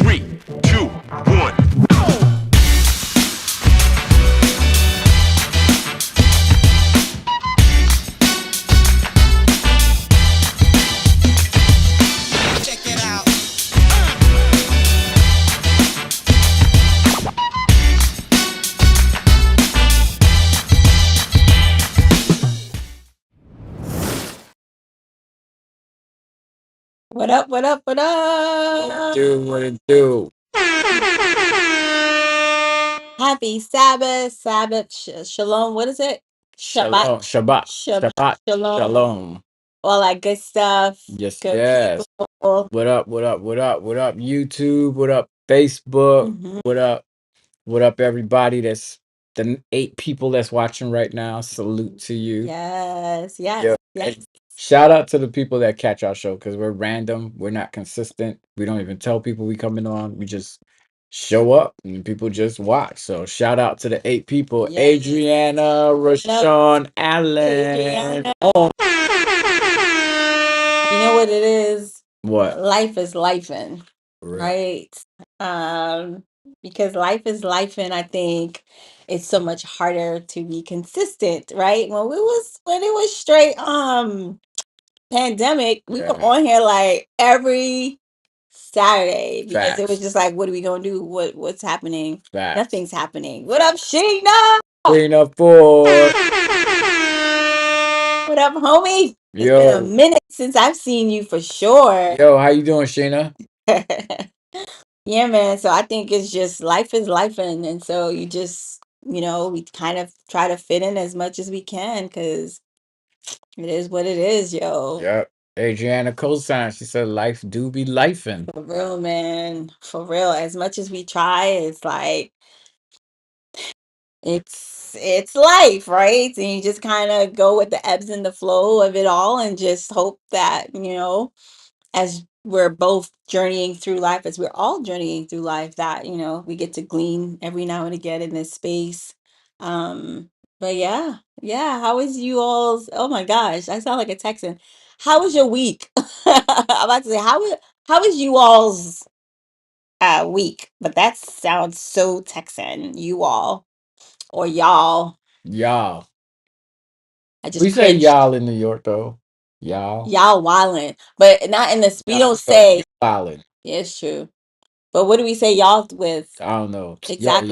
Three, two, one. Check it out. What up? What up? What up? What it do? Happy Sabbath, Sabbath, Shalom. What is it? Shabbat, Shalom, Shabbat, Shabbat, Shabbat, Shalom. Shalom. All that good stuff. Yes, Good yes. people. What up? What up? What up? What up? YouTube. What up? Facebook. Mhm. What up? What up, everybody? That's the 8 people that's watching right now. Salute to you. Yes, yes, Yeah. yes. And shout out to the people that catch our show because we're random. We're not consistent. We don't even tell people we coming on. We just show up and people just watch. So shout out to the 8 people: Yes. Adriana, Rashawn, Allen. Adriana. Oh, You know what it is? what? Life is lifing, Real. right? Um, because life is lifing, I think it's so much harder to be consistent, right? When it was straight pandemic, we were Yeah. on here like every Saturday because it was Facts. just like, what are we gonna do? What's happening? Facts. Nothing's happening. What up, Sheena? Queen of 4. What up, homie? It's been a Yo. minute since I've seen you for sure. Yo, how you doing, Sheena? Yeah, man. So I think it's just life is life, and so you just, we kind of try to fit in as much as we can because it is what it is, yo. Yep. Adriana cosign. She said life do be lifing. For real, man. For real. As much as we try, it's like it's life, right? And you just kind of go with the ebbs and the flow of it all and just hope that, as we're both journeying through life, as we're all journeying through life, that, we get to glean every now and again in this space. Um, but yeah, yeah. How is you all's, oh my gosh, I sound like a Texan. How was your week? I'm about to say, how is you all's week? But that sounds so Texan, you all or y'all. Y'all. I We just say cringed. y'all in New York though. Y'all. Y'all wildin', but not in this. We Y'all don't New say. York wildin'. Yeah, it's true. But what do we say y'all with? I don't know. Exactly.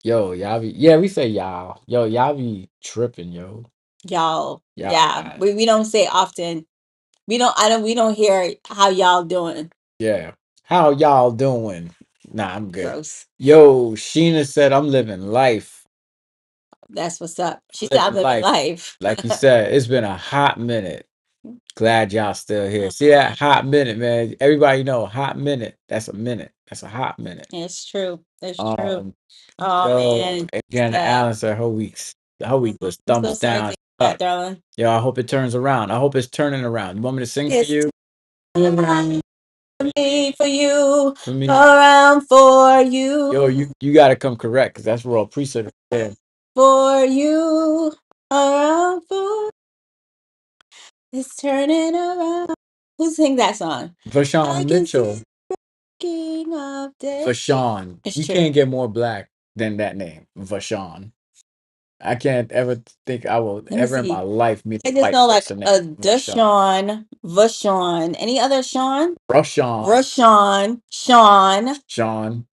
Y'all be, yeah, we say y'all. Yo, y'all be tripping, yo. Y'all. Y'all Yeah. got it. We don't say often. We don't hear how y'all doing. Yeah. How y'all doing? Nah, I'm good. Gross. Yo, Sheena said I'm living life. That's what's up. She said I'm Living living life. life. Like you said, it's been a hot minute. Glad y'all still here. See that hot minute, man. Everybody know hot minute. That's a minute. That's a hot minute. It's true. It's true. Um, Oh yo, man. again, Yeah. Allen said her week was I'm so thumbs sorry to down. hear that, darling. Yo, I hope it turns around. I hope it's turning around. You want me to sing for It's you? around me for you, For me? around for Yo, you, you gotta come correct because that's royal priesthood. Yeah. for you, around for. It's turning around. Who sing that song? I Vashawn can see Mitchell. King of Day. Vashawn. It's You true. can't get more black than that name. Vashawn. I can't ever think I will Let me ever in see. my life meet I a just white know like person a named Vashawn. Deshaun, Vashawn. Any other Sean? Rashawn. Rashawn, Sean. Sean.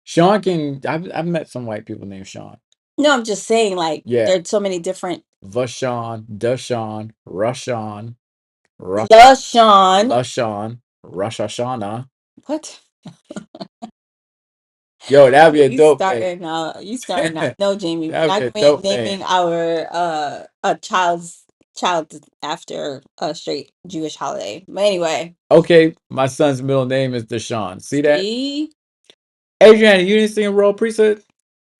Sean can. I've met some white people named Sean. No, I'm just saying like Yeah. there's so many different. Vashawn, Deshawn, Rashawn, LaShawn. LaShawn, Rosh Hashanah. What? Yo, that'd be a You dope name. starting you starting out. No, Jamie, we're That'd be not a dope naming name. our a child after a straight Jewish holiday. But anyway, Okay, my son's middle name is Deshaun. See that? see? Adriana, you didn't sing Royal Priesthood?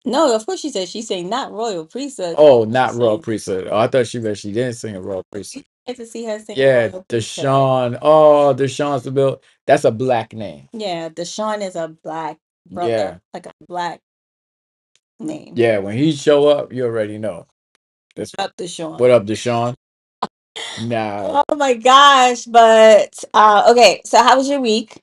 No, of course she said she's saying not royal priesthood. Oh, She's not Royal saying Priesthood. Oh, I thought she meant she didn't sing a Royal Priesthood. get to see her sing Yeah, royal priesthood. Deshaun. Oh, Deshaun's the middle. That's a black name. Yeah, Deshaun is a black brother, Yeah. like a black name. Yeah, when he show up, you already know. That's Up Deshaun. what up, Deshaun? Nah. Oh my gosh, but okay, so how was your week?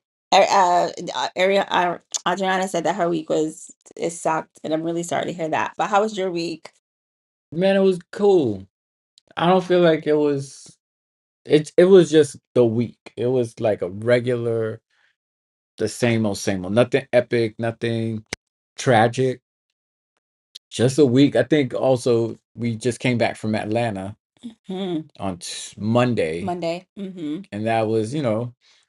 Adriana said that her week it sucked, and I'm really sorry to hear that. But how was your week? Man, it was cool. I don't feel like it was just the week. It was like a regular, the same old, nothing epic, nothing tragic. Just a week. I think also we just came back from Atlanta Hmm. on Monday, Monday. Mm-hmm. and that was,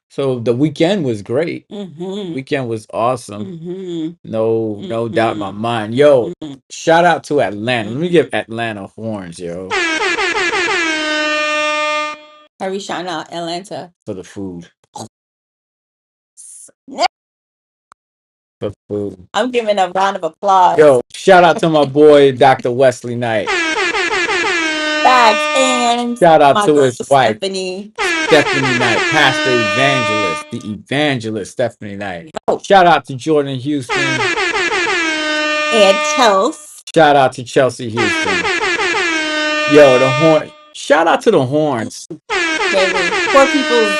so the weekend was great. Mm-hmm. Weekend was awesome. Mm-hmm. No doubt in my Mm-hmm. mind. Yo, Mm-hmm. shout out to Atlanta. Let me Mm-hmm. give Atlanta horns, yo, Are we shouting out Atlanta? for the food. Yeah, For the food. I'm giving a round of applause. Yo, shout out to my boy Dr. Wesley Knight. Facts. And Shout out my to girl his wife, Stephanie. Stephanie Knight, Pastor Evangelist, the evangelist Stephanie Knight. Oh, Shout out to Jordan Houston. and Chelsea. Shout out to Chelsea Houston. Yo, the horn. Shout out to the horns. Jamie. Poor people's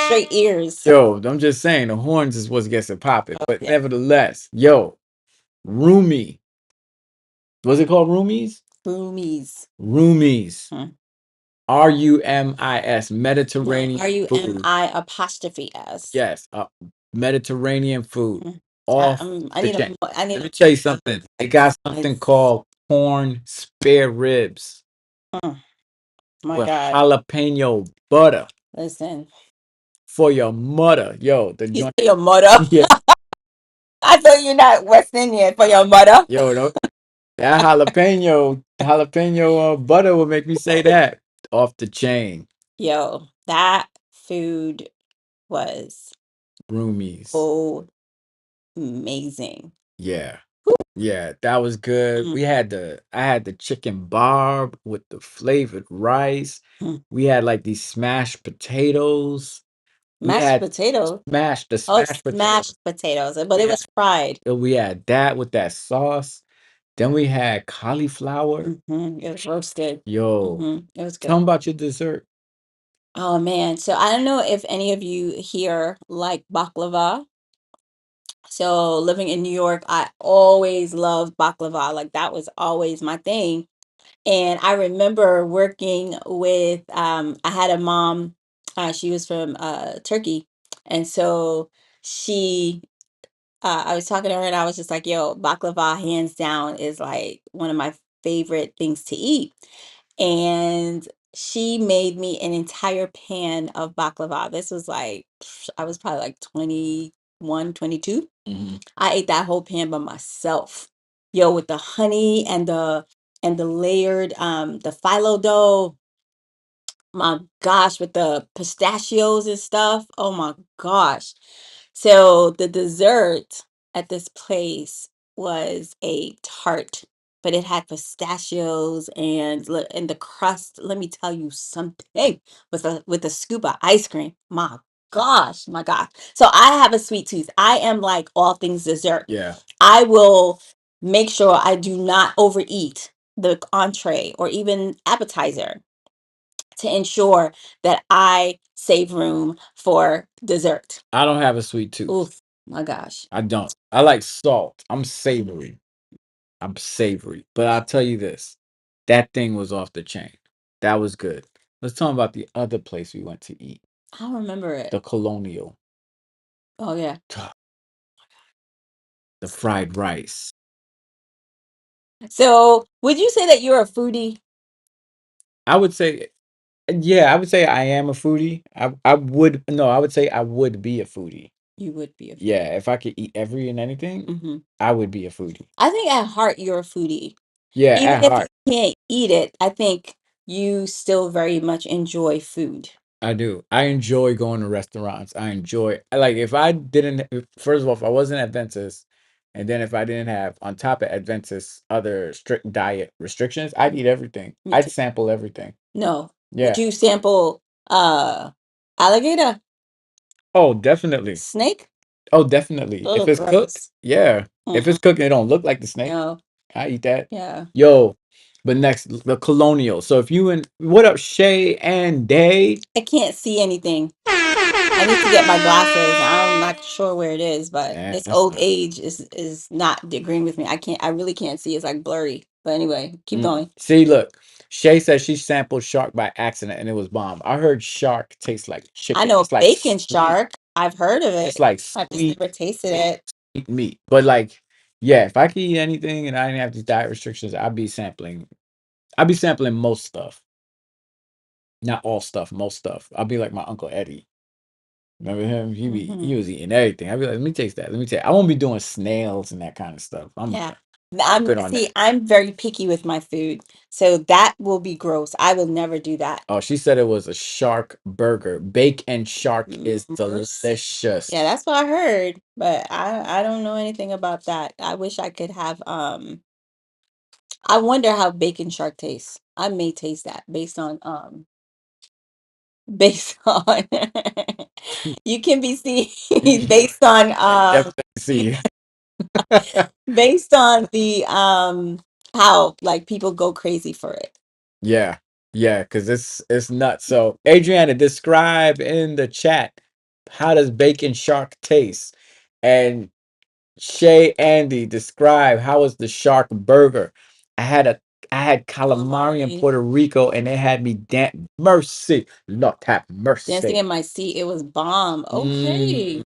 straight ears. Yo, I'm just saying the horns is what gets it popping. Oh, But yeah. nevertheless, yo, Roomy. Was it called Roomies? Roomies. Roomies. Hmm. Rumis. No, Mediterranean food. RUMI apostrophe S. Yes, Mediterranean food. Mhm. Off I the need chain. I need Let me tell you something. They got something it's, called corn spare ribs my with God. jalapeno butter Listen. for your mother. Yo, the You joint. say your mother? Yeah. I thought you're not West Indian for your mother. Yo, that jalapeno butter will make me say that. Off the chain. Yo, that food was Roomies. amazing. Yeah. Yeah, that was good. Mm, I had the chicken barb with the flavored rice. mm. We had like these smashed potatoes. We Mashed had potatoes. the Oh, smashed potatoes. smashed potatoes, but We it had, was fried. we had that with that sauce. Then we had cauliflower. It was roasted. Yo, It was tell good. me about your dessert. Oh man. So I don't know if any of you here like baklava. So living in New York, I always loved baklava. Like that was always my thing. And I remember working with I had a mom, she was from Turkey. And so she I was talking to her and I was just like, yo, baklava hands down is like one of my favorite things to eat. And she made me an entire pan of baklava. This was like, I was probably like 21, 22. Mhm. I ate that whole pan by myself. Yo, with the honey and the layered the phyllo dough. My gosh, with the pistachios and stuff. Oh my gosh. So the dessert at this place was a tart, but it had pistachios and the crust. Let me tell you something with a scoop of ice cream. My gosh, my gosh. So I have a sweet tooth. I am like all things dessert. Yeah. I will make sure I do not overeat the entree or even appetizer to ensure that I save room for dessert. I don't have a sweet tooth. Oof, my gosh. I don't. I like salt. I'm savory. But I'll tell you this. That thing was off the chain. That was good. Let's talk about the other place we went to eat. I don't remember it. The Colonial. Oh yeah. The fried rice. So would you say that you're a foodie? I would say, yeah, I would say I am a foodie. I would no, I would say I would be a foodie. You would be a foodie. Yeah, if I could eat every and anything, Hmm. I would be a foodie. I think at heart you're a foodie. Yeah, Even at if heart, you can't eat it, I think you still very much enjoy food. I do. I enjoy going to restaurants. Like if I didn't first of all, if I wasn't Adventist, and then if I didn't have on top of Adventist other strict diet restrictions, I'd eat everything. Me I'd too. sample everything. No. Would Yeah. you sample alligator? Oh, definitely. Snake? Oh, definitely. If Oh, it's cooked, gross. yeah. If it's cooked and it don't look like the snake, No. I eat that. Yeah. Yo, but next, the Colonial. So if you and what up, Shay and Day? I can't see anything. I need to get my glasses. I'm not not sure where it is, but Man, this old age is not agreeing with me. I really can't see. It's like blurry. But anyway, keep going. See, look, Shay says she sampled shark by accident and it was bomb. I heard shark tastes like I chicken. know It's like bacon sweet. shark. I've heard of It's it. like I've just sweet, never tasted it. sweet meat. But like, yeah, if I could eat anything and I didn't have these diet restrictions, I'd be sampling. I'd be sampling most stuff. Not all stuff, most stuff. I'll be like my Uncle Eddie. Remember him? He was eating everything. I'd be like, let me taste that. Let me taste. I won't be doing snails and that kind of stuff. Yeah. I'm good on that. I'm very picky with my food. So that will be gross. I will never do that. Oh, she said it was a shark burger. Bake and shark is Mhm. delicious. Yeah, that's what I heard, but I don't know anything about that. I wish I could have I wonder how bacon shark tastes. I may taste that based on you can be seen based on Definitely see. based on the how like people go crazy for it. Yeah. Yeah, because it's nuts. So Adriana, describe in the chat, how does bacon shark taste? And Shay Andy, describe how is the shark burger? I had a I had calamari in Calamari. Puerto Rico and it had me mercy. Lord have Dancing mercy. in my seat, it was bomb. Okay.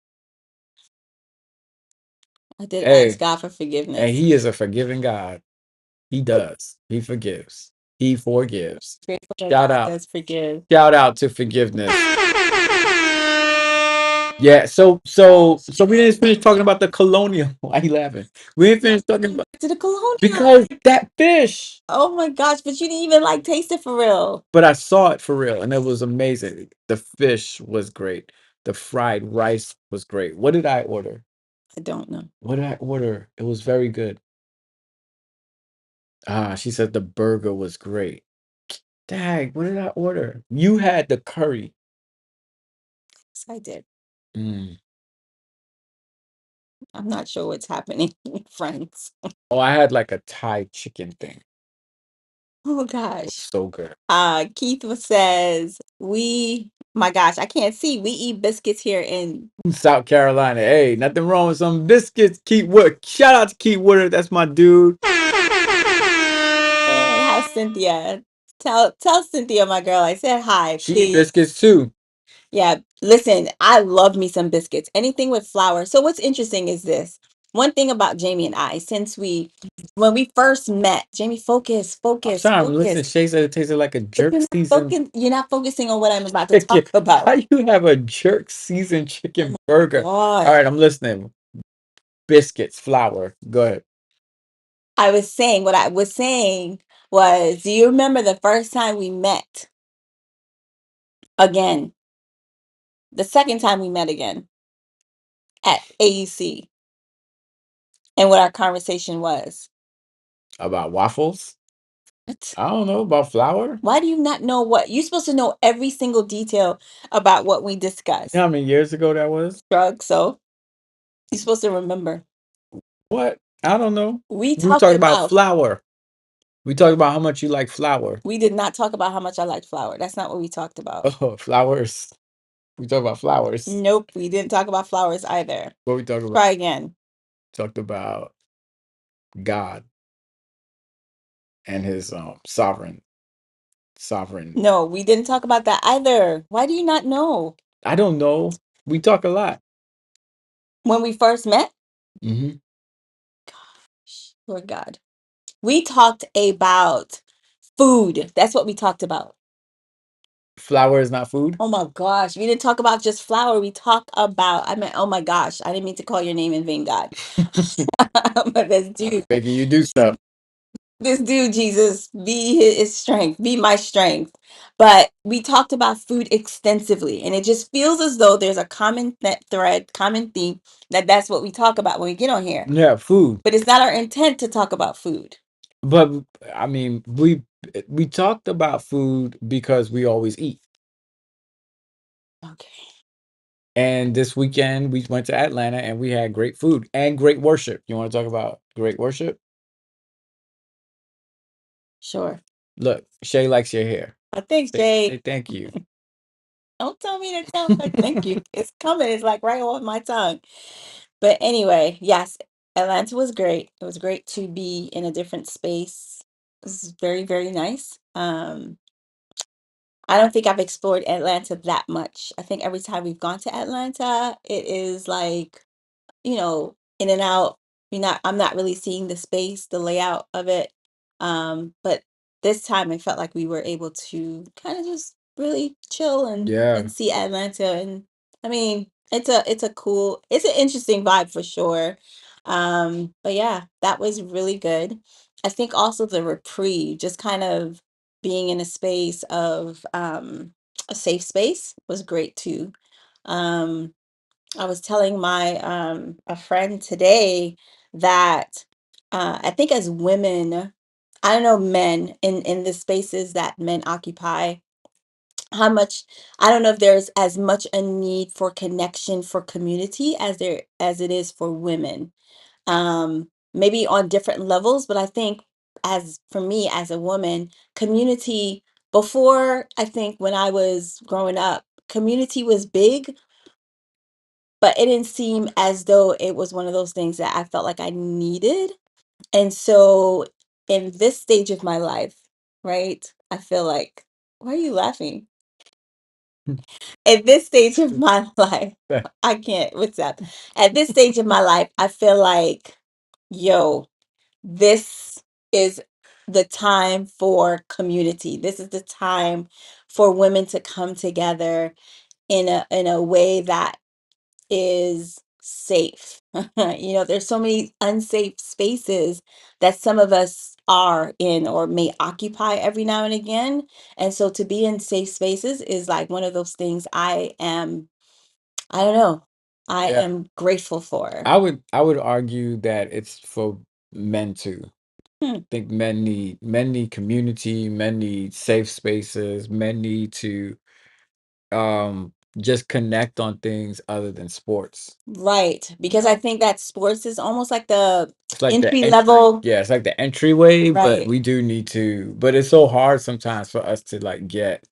I did ask Hey, God for and forgiveness. he is a forgiving God. He does. He forgives. He forgives. Grateful that Shout God out. does forgive. Shout out to forgiveness. Yeah, so we didn't finish talking about the colonial. Why are you laughing? We didn't finish talking about To the colonial. because that fish. Oh my gosh, but you didn't even like taste it for real. But I saw it for real and it was amazing. The fish was great. The fried rice was great. What did I order? I don't know. What did I order? It was very good. Ah, she said the burger was great. Dang, what did I order? You had the curry. Yes, I did. Mm. I'm not sure what's happening, friends. Oh, I had like a Thai chicken thing. Oh It was gosh. so good. Keith says, my gosh, I can't see. We eat biscuits here in South Carolina. Hey, nothing wrong with some biscuits. Keith Wood. Shout out to Keith Woodard. That's my dude. and how's Cynthia? Tell Cynthia, my girl, I said hi, She eat please. biscuits too. Yeah, listen, I love me some biscuits. Anything with flour. So what's interesting is this. One thing about Jamie and I, when we first met, Jamie, focus, I'm focus, sorry, I'm listening. focus. Shay said it tasted like a But jerk season you're not focusing on what I'm about to chicken. talk about. How you have a jerk season chicken burger? All Gosh. right, I'm listening. Biscuits, flour. Go ahead. What I was saying was, do you remember the first time we met again? The second time we met again at AUC and what our conversation was? About waffles? What? I don't know. About flour? Why do you not know what you're supposed to know every single detail about what we You discussed? know how many years ago that was? Drug, so you're supposed to remember. What? I don't know. We We talked talked about about flour. We talked about how much you like flour. we did not talk about how much I liked flour. That's not what we talked about. Oh, flowers. We talked about flowers. Nope, we didn't talk about flowers either. What we talked about? Try again. Talked about God and his sovereign. No, we didn't talk about that either. Why do you not know? I don't know. We talk a lot. When we first met, Hmm. Lord God, we talked about food. That's what we talked about. Flour is not food. Oh my gosh, we didn't talk about just flour. We talk about, I mean, oh my gosh, I didn't mean to call your name in vain, God. But Making you do stuff. this dude, Jesus, be his strength, be my strength. But we talked about food extensively, and it just feels as though there's a common thread, common theme that's what we talk about when we get on here. Yeah, food. But it's not our intent to talk about food. But I mean, we talked about food because we always eat. Okay, And this weekend we went to Atlanta and we had great food and great worship. You want to talk about great worship? sure. Look, Shay likes your hair. Thanks, Jay. Say thank you. Don't tell me to tell her thank you. It's coming. It's like right off my tongue. But anyway, yes, Atlanta was great. It was great to be in a different space. This is very, very nice. I don't think I've explored Atlanta that much. I think every time we've gone to Atlanta, it is like, in and out. I'm not really seeing the space, the layout of it. But this time it felt like we were able to kind of just really chill Yeah. and see Atlanta. And I mean, it's an interesting vibe for sure. But yeah, that was really good. I think also the reprieve, just kind of being in a space of a safe space was great too. Um, I was telling my a friend today that I think as women, I don't know men in the spaces that men occupy, how much I don't know if there's as much a need for connection for community as it is for women. Maybe on different levels, but I think as for me as a woman, community before I think when I was growing up, community was big, but it didn't seem as though it was one of those things that I felt like I needed. And so in this stage of my life, right, I feel like, why are you laughing? At this stage of my life, I can't, what's up? At this stage of my life, I feel like, yo, this is the time for community. This is the time for women to come together in a way that is safe. There's so many unsafe spaces that some of us are in or may occupy every now and again. And so to be in safe spaces is like one of those things I don't know, I Yeah. am grateful for. I would argue that it's for men too. Hmm, Think men need community, men need safe spaces, men need to just connect on things other than sports. right. Because I think that sports is almost like the It's like the entry entry. level. Yeah, it's like the entryway, but Right. we do need to, but it's so hard sometimes for us to like get,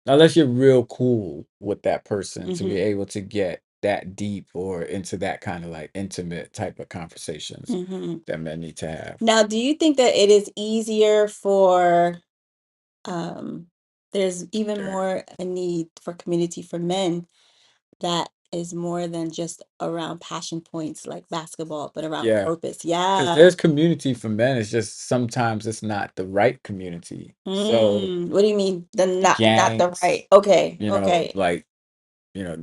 unless you're real cool with that person, to be Mm-hmm. able to get that deep or into that kind of like intimate type of conversations Mm-hmm. that men need to have. Now, do you think that it is easier for um there's even Sure. more a need for community for men that is more than just around passion points like basketball, but around Yeah. purpose? Because Yeah. there's community for men. It's just sometimes it's not the right community. So What do you mean? The not the gangs, right. Okay. you know, Okay. like,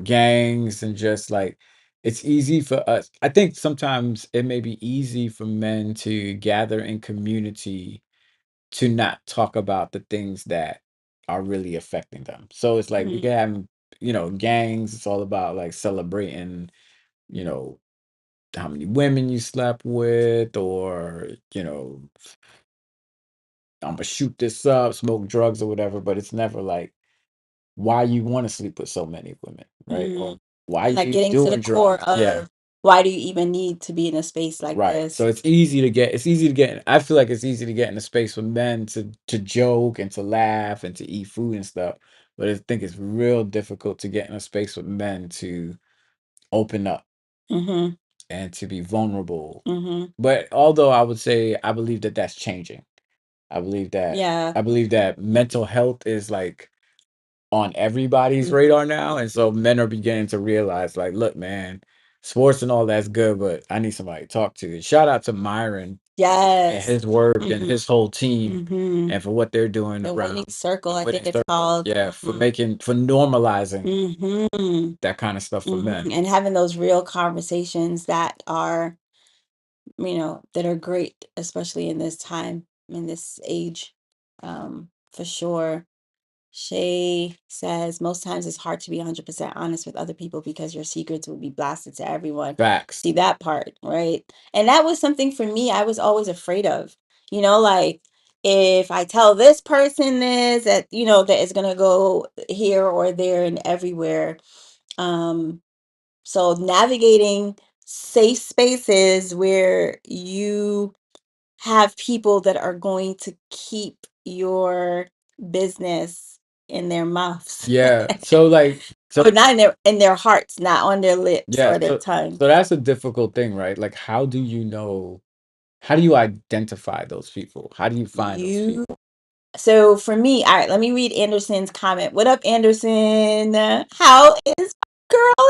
gangs and just like it's easy for us. I think sometimes it may be easy for men to gather in community to not talk about the things that are really affecting them. So it's like we Mm, can have, gangs, it's all about like celebrating, you know, how many women you slept with, or, I'm gonna shoot this up, smoke drugs or whatever, but it's never like why you want to sleep with so many women, right? mm. Or why Like you getting to the doing core drugs? Yeah, of why do you even need to be in a space like right. So this? it's easy to get I feel like it's easy to get in a space for men to joke and to laugh and to eat food and stuff. But I think it's real difficult to get in a space with men to open up Mm-hmm. and to be vulnerable. Mm-hmm. But although I would say I believe that that's changing. I believe that Yeah. I believe that mental health is like on everybody's Mhm. radar now, and so men are beginning to realize, like, look, man, sports and all that's good, but I need somebody to talk to. Shout out to Myron and Yes. his work and Mm-hmm. his whole team, Mm-hmm. and for what they're doing The around winning circle, the I winning think it's circle. called. Yeah, Mm-hmm. for normalizing Mm-hmm. that kind of stuff for men. And having those real conversations that are, that are great, especially in this time, in this age, for sure. Shay says most times it's hard to be 100% honest with other people because your secrets will be blasted to everyone. Facts. See that part, right? And that was something for me I was always afraid of. Like if I tell this person this, that, that it's going to go here or there and everywhere. Um, so navigating safe spaces where you have people that are going to keep your business in their mouths. Yeah. So like so Or not in their hearts, not on their lips yeah, or their so tongue. that's a difficult thing, right? Like how do you identify those people? How do you find those You people? So for me, all right, let me read Anderson's comment. What up, Anderson? How is girl?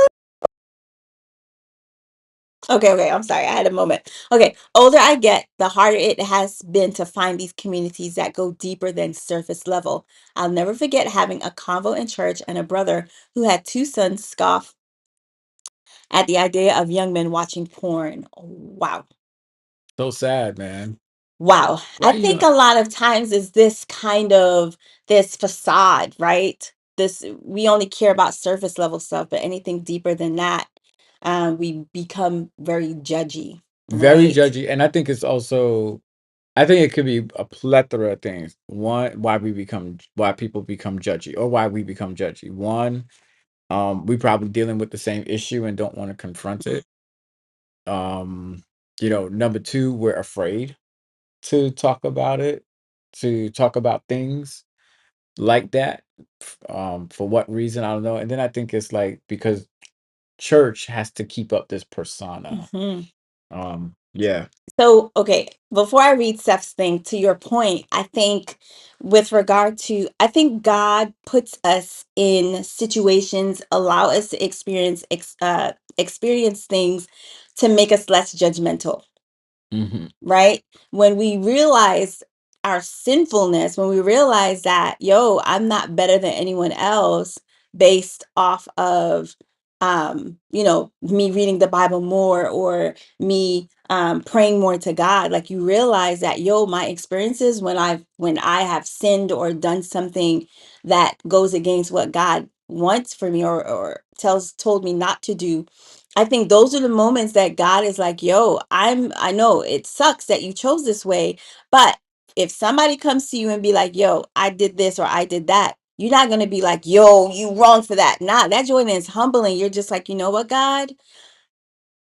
Okay, I'm sorry. I had a moment. Okay, older I get, the harder it has been to find these communities that go deeper than surface level. I'll never forget having a convo in church and a brother who had two sons scoff at the idea of young men watching porn. Wow. So sad, man. Wow. I Why you think don't a lot of times is this kind of this facade, right? This we only care about surface level stuff, but anything deeper than that, we become very judgy, very right? judgy, and I think it's also I think it could be a plethora of things. One, why people become judgy, or why we become judgy. One, we probably dealing with the same issue and don't want to confront it. Um, number two, we're afraid to talk about it, to talk about things like that. For what reason, I don't know. And then I think it's like because church has to keep up this persona. Mhm. Yeah. So, okay, before I read Steph's thing, to your point, I think with regard to, I think God puts us in situations, allow us to experience things to make us less judgmental. Hmm. Right? When we realize our sinfulness, when we realize that, yo, I'm not better than anyone else based off of me reading the Bible more or me praying more to God, like you realize that, yo, my experiences when I have sinned or done something that goes against what God wants for me or told me not to do. I think those are the moments that God is like, yo, I know it sucks that you chose this way, but if somebody comes to you and be like, yo, I did this or I did that, you're not going to be like, yo, you wrong for that. Nah, that joy is humbling. You're just like, you know what, God?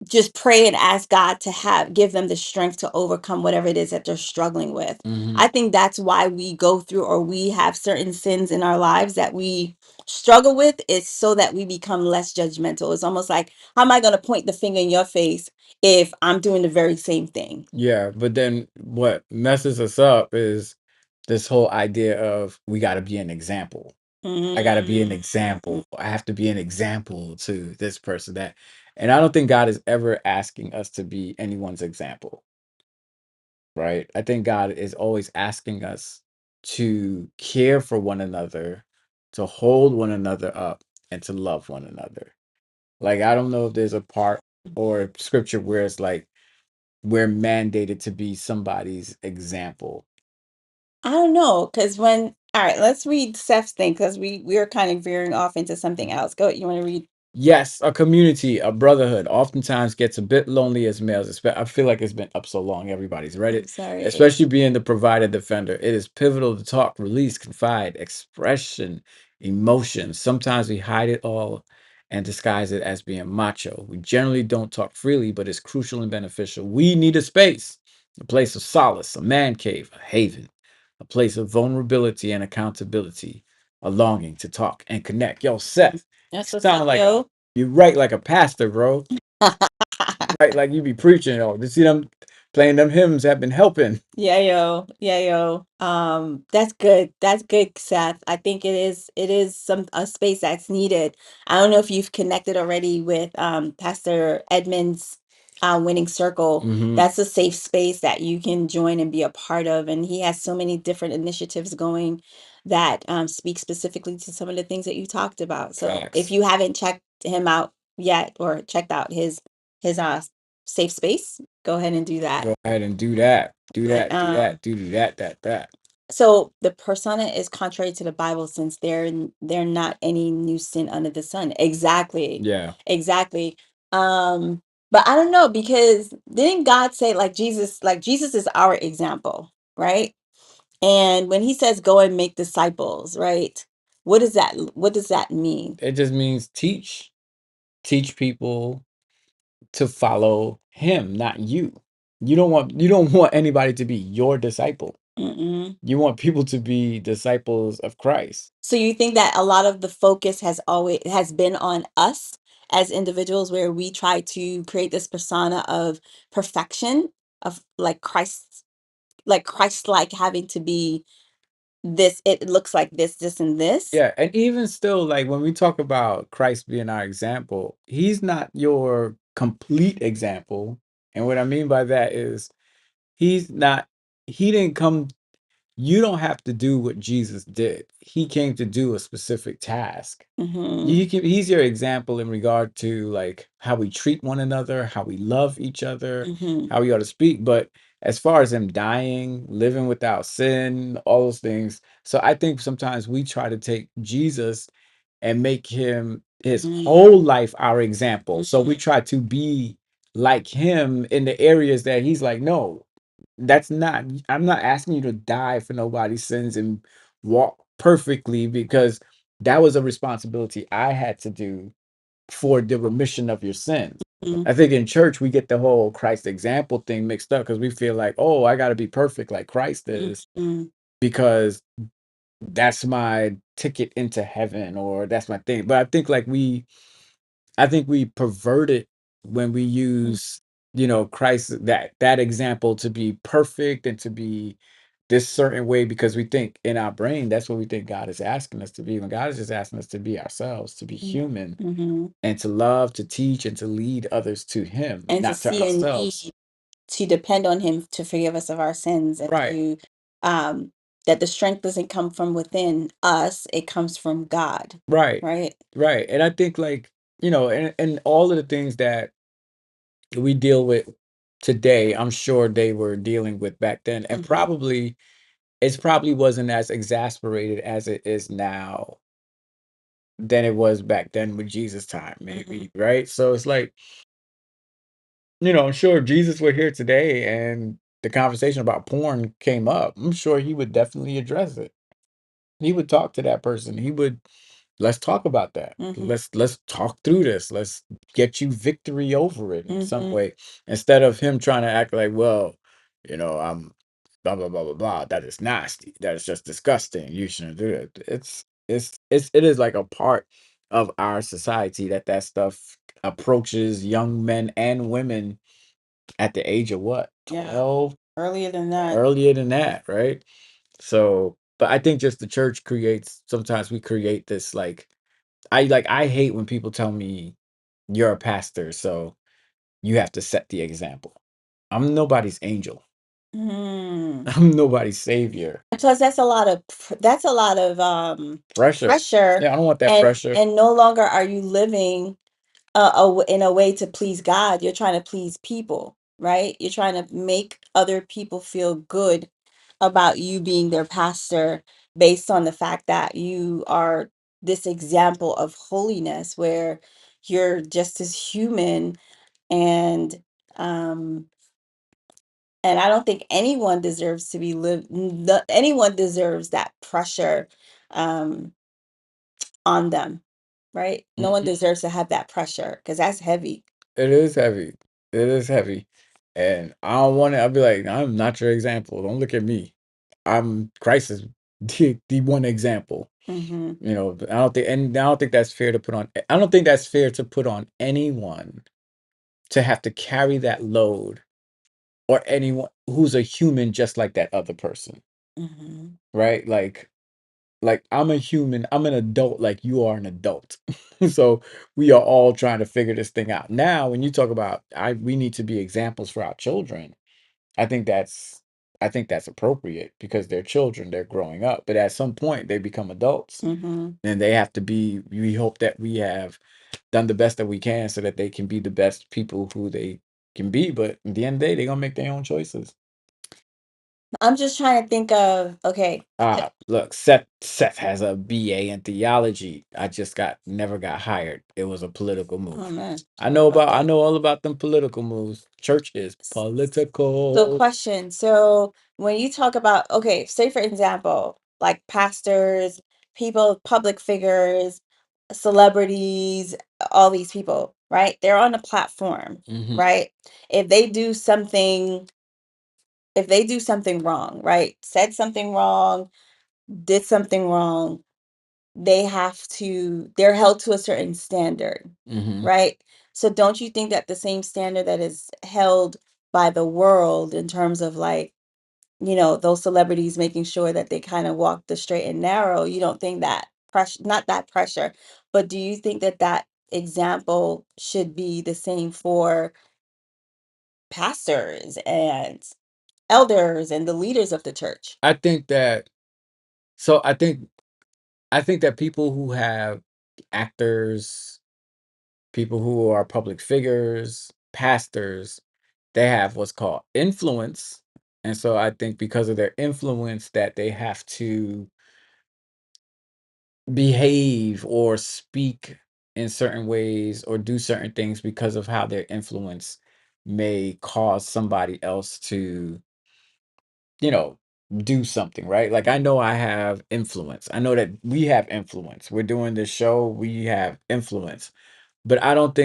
Just pray and ask God to give them the strength to overcome whatever it is that they're struggling with. Hmm. I think that's why we go through or we have certain sins in our lives that we struggle with is so that we become less judgmental. It's almost like, how am I going to point the finger in your face if I'm doing the very same thing? Yeah, but then what messes us up is this whole idea of we got to be an example. I got to be an Mm. example. I have to be an example to this person that, and I don't think God is ever asking us to be anyone's example, right? I think God is always asking us to care for one another, to hold one another up, and to love one another. Like, I don't know if there's a part or scripture where it's like we're mandated to be somebody's example. I don't know, because all right, let's read Steph's thing because we are kind of veering off into something else. Go, you want to read? Yes, a community, a brotherhood oftentimes gets a bit lonely as males. I feel like it's been up so long, everybody's read I'm it, sorry. especially being the provider defender. It is pivotal to talk, release, confide, expression, emotions. Sometimes we hide it all and disguise it as being macho. We generally don't talk freely, but it's crucial and beneficial. We need a space, a place of solace, a man cave, a haven, a place of vulnerability and accountability, a longing to talk and connect. Yo, Seth, That's what's up, sound like yo. you write like a pastor, bro. Right, like you be preaching. Oh, to see them playing them hymns have been helping. Yeah, yo. Yeah, yo. That's good. That's good, Seth. I think it is some a space that's needed. I don't know if you've connected already with Pastor Edmund's Winning Circle. Hmm. That's a safe space that you can join and be a part of. And he has so many different initiatives going that speak specifically to some of the things that you talked about. So if Facts. you haven't checked him out yet or checked out his safe space, go ahead and do that. Go ahead and do that. Do But that. Do that. Do that. That. so the persona is contrary to the Bible since they're not any new sin under the sun. Exactly. Yeah. Exactly. Um, but I don't know because didn't God say like Jesus is our example, right? And when he says go and make disciples, right? What does that mean? It just means teach. Teach people to follow him, not you. You don't want anybody to be your disciple. Mm-mm. You want people to be disciples of Christ. So you think that a lot of the focus has been on us as individuals, where we try to create this persona of perfection, of like Christ-like having to be this, it looks like this, and this. Yeah, and even still, like when we talk about Christ being our example, he's not your complete example. And what I mean by that is he's not, he didn't come, you don't have to do what Jesus did. He came to do a specific task. Mm-hmm. He's your example in regard to like how we treat one another, how we love each other, Mm-hmm. how we ought to speak. But as far as him dying, living without sin, all those things. So I think sometimes we try to take Jesus and make him his whole life our example. So we try to be like him in the areas that he's like, no, that's not, I'm not asking you to die for nobody's sins and walk perfectly, because that was a responsibility I had to do for the remission of your sins. Mm-hmm. I think in church we get the whole Christ example thing mixed up because we feel like, oh, I got to be perfect like Christ is, Mm-hmm. because that's my ticket into heaven, or that's my thing. But I think we pervert it when we use, Christ, that example, to be perfect and to be this certain way, because we think in our brain that's what we think God is asking us to be, when God is just asking us to be ourselves, to be human, Mm-hmm. and to love, to teach, and to lead others to him, And to not to see a ourselves. need to depend on him to forgive us of our sins, and Right, to um that the strength doesn't come from within us, it comes from God, right, right? right. And I think, like, and all of the things that we deal with today, I'm sure they were dealing with back then, and Mm-hmm. probably wasn't as exasperated as it is now than it was back then with Jesus' time, Mm-hmm. maybe, right? So it's like, I'm sure if Jesus were here today and the conversation about porn came up, I'm sure he would definitely address it. He would talk to that person. He would, let's talk about that. Mm-hmm. Let's talk through this. Let's get you victory over it in some Mm-hmm. way, instead of him trying to act like, well, I'm blah blah blah blah blah. That is nasty. That is just disgusting. You shouldn't do it. It is like a part of our society that stuff approaches young men and women at the age of what, Yeah. 12, Earlier than that. earlier than that, right? So, but I think just the church creates, sometimes we create this, like, I hate when people tell me you're a pastor, so you have to set the example. I'm nobody's angel. Mm. I'm nobody's savior. And plus, that's a lot of Pressure. pressure, Yeah, I don't want that and pressure. no longer are you living in a way to please God. You're trying to please people, right? You're trying to make other people feel good about you being their pastor, based on the fact that you are this example of holiness, where you're just as human. And um I don't think anyone deserves to be anyone deserves that pressure um on them, right? No one Mhm. deserves to have that pressure, because that's heavy. It is heavy. It is heavy. And I don't want it. I'll be like, I'm not your example. Don't look at me. I'm Christ is the one example. Mm-hmm. I don't think that's fair to put on. I don't think that's fair to put on anyone to have to carry that load, or anyone who's a human just like that other person, Mm-hmm. right? Like I'm a human, I'm an adult like you are an adult. So we are all trying to figure this thing out. Now, when you talk about we need to be examples for our children, I think that's I think that's appropriate, because they're children, they're growing up, but at some point they become adults, Mm-hmm. and they have to be, we hope that we have done the best that we can so that they can be the best people who they can be. But at the end of the day, they're gonna make their own choices. I'm just trying to think of, okay. Look, Seth has a BA in theology. I just never got hired. It was a political Oh move. man, I sorry know about about I that. know all about them political moves. Church is So political. question, so when you talk about, okay, say for example, like pastors, people, public figures, celebrities, all these people, right? They're on a platform, Hmm. right? If they do something if they do something wrong, right? Said something wrong, did something wrong, they're held to a certain standard, Hmm. right? So don't you think that the same standard that is held by the world in terms of like, those celebrities making sure that they kind of walk the straight and narrow, you don't think that pressure, not that pressure, but do you think that that example should be the same for pastors and elders and the leaders of the church? I think that so I think that people who have actors, people who are public figures, pastors, they have what's called influence. And so I think because of their influence that they have to behave or speak in certain ways or do certain things because of how their influence may cause somebody else to, you know, do something, right? Like I know I have influence. I know that we have influence. We're doing this show, we have influence. But I don't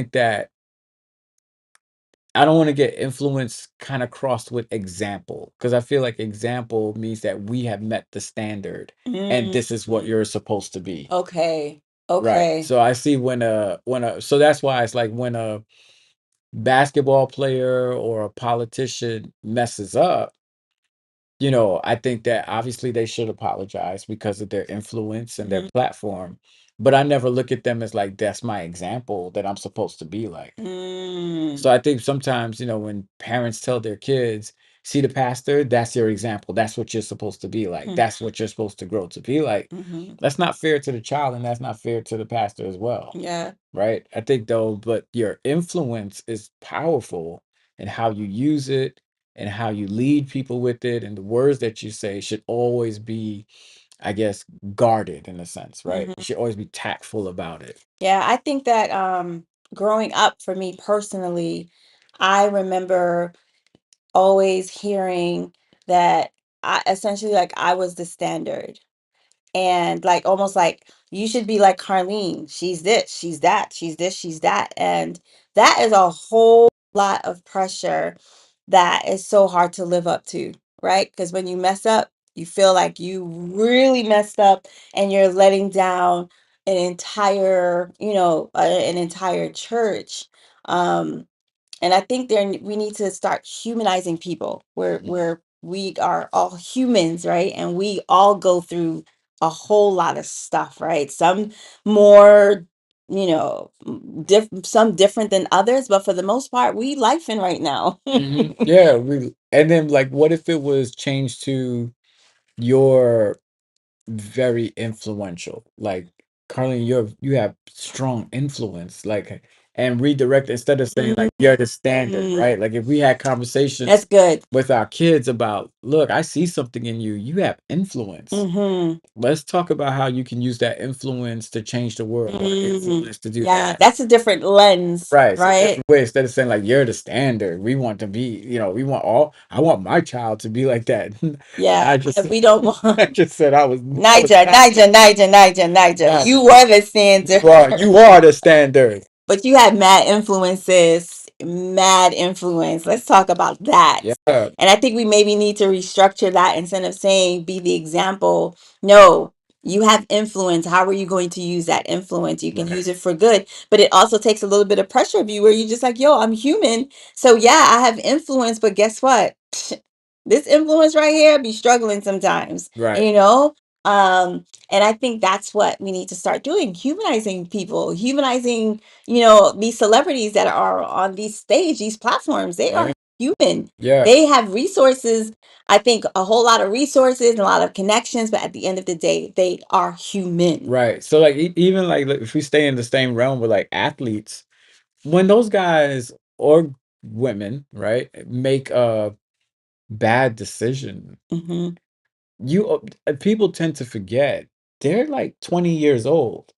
want to get influence kind of crossed with example because I feel like example means that we have met the standard and Mm, this is what you're supposed to be. okay. Right. Okay. So I see when a so that's why it's like when a basketball player or a politician messes up, I think that obviously they should apologize because of their influence and their Mhm. platform. But I never look at them as like that's my example that I'm supposed to be like. Mm, So I think sometimes, when parents tell their kids, see the pastor, that's your example. That's what you're supposed to be like. hmm, That's what you're supposed to grow to be like. mhm. That's not fair to the child and that's not fair to the pastor as well. Yeah. Right? I think though, but your influence is powerful and how you use it and how you lead people with it and the words that you say should always be, I guess, guarded in a sense, right? You Mhm. should always be tactful about it. Yeah, I think that growing up for me personally, I remember always hearing that I essentially like I was the standard. And like almost like you should be like Carlene. She's this, she's that, she's this, she's that. And that is a whole lot of pressure that is so hard to live up to, right? Because when you mess up, you feel like you really messed up and you're letting down an entire church. Um, and I think we need to start humanizing people where we are all humans, right? And we all go through a whole lot of stuff, right? Some more, some different than others, but for the most part, we lifing right now. Yeah, really. And then like what if it was changed to you're very influential? Like Carlene, you have strong influence, like and redirect instead of saying like you're the standard, Mm, right? Like if we had conversations that's good. with our kids about, look, I see something in you, you have influence. Hmm. Let's talk about how you can use that influence to change the world or influence to do Yeah, that. that's a different lens, Right. It's a right? different way instead of saying like you're the standard. We want to be, I want my child to be like that. Yeah, I just we don't want I just said I was Niger, Niger, Niger, Niger, Niger. not You were the standard. you are the standard. But you had mad influences, mad influence. Let's talk about that. Yeah. And I think we maybe need to restructure that instead of saying be the example. No, you have influence. How are you going to use that influence? You can Right. use it for good, but it also takes a little bit of pressure of you where you're just like, yo, I'm human. So yeah, I have influence, but guess what? This influence right here be struggling sometimes, Right. you know? And I think that's what we need to start doing, humanizing people, humanizing these celebrities that are on these stage, these platforms, they are Yeah. human. Yeah. They have resources, I think a whole lot of resources and a lot of connections, but at the end of the day, they are human. Right. So like even like if we stay in the same realm with like athletes, when those guys or women, right, make a bad decision, Hmm. people tend to forget they're like 20 years old.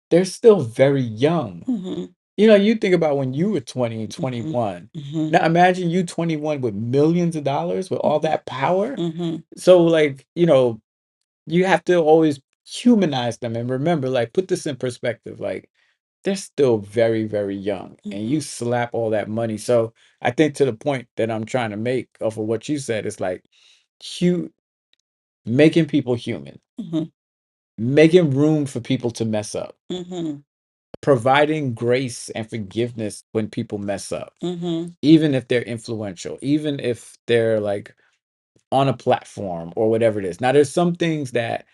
They're still very young. Hmm. You think about when you were 20, Hmm. 21. Hmm. Now imagine you 21 with millions of dollars with all that power. Hmm. So like, you have to always humanize them and remember, like, put this in perspective. Like they're still very, very young, and you slap all that money. So I think to the point that I'm trying to make off of what you said is like, hu making people human, Mm-hmm. making room for people to mess up, Mm-hmm. providing grace and forgiveness when people mess up, Mm-hmm. even if they're influential, even if they're like on a platform or whatever it is. Now, there's some things that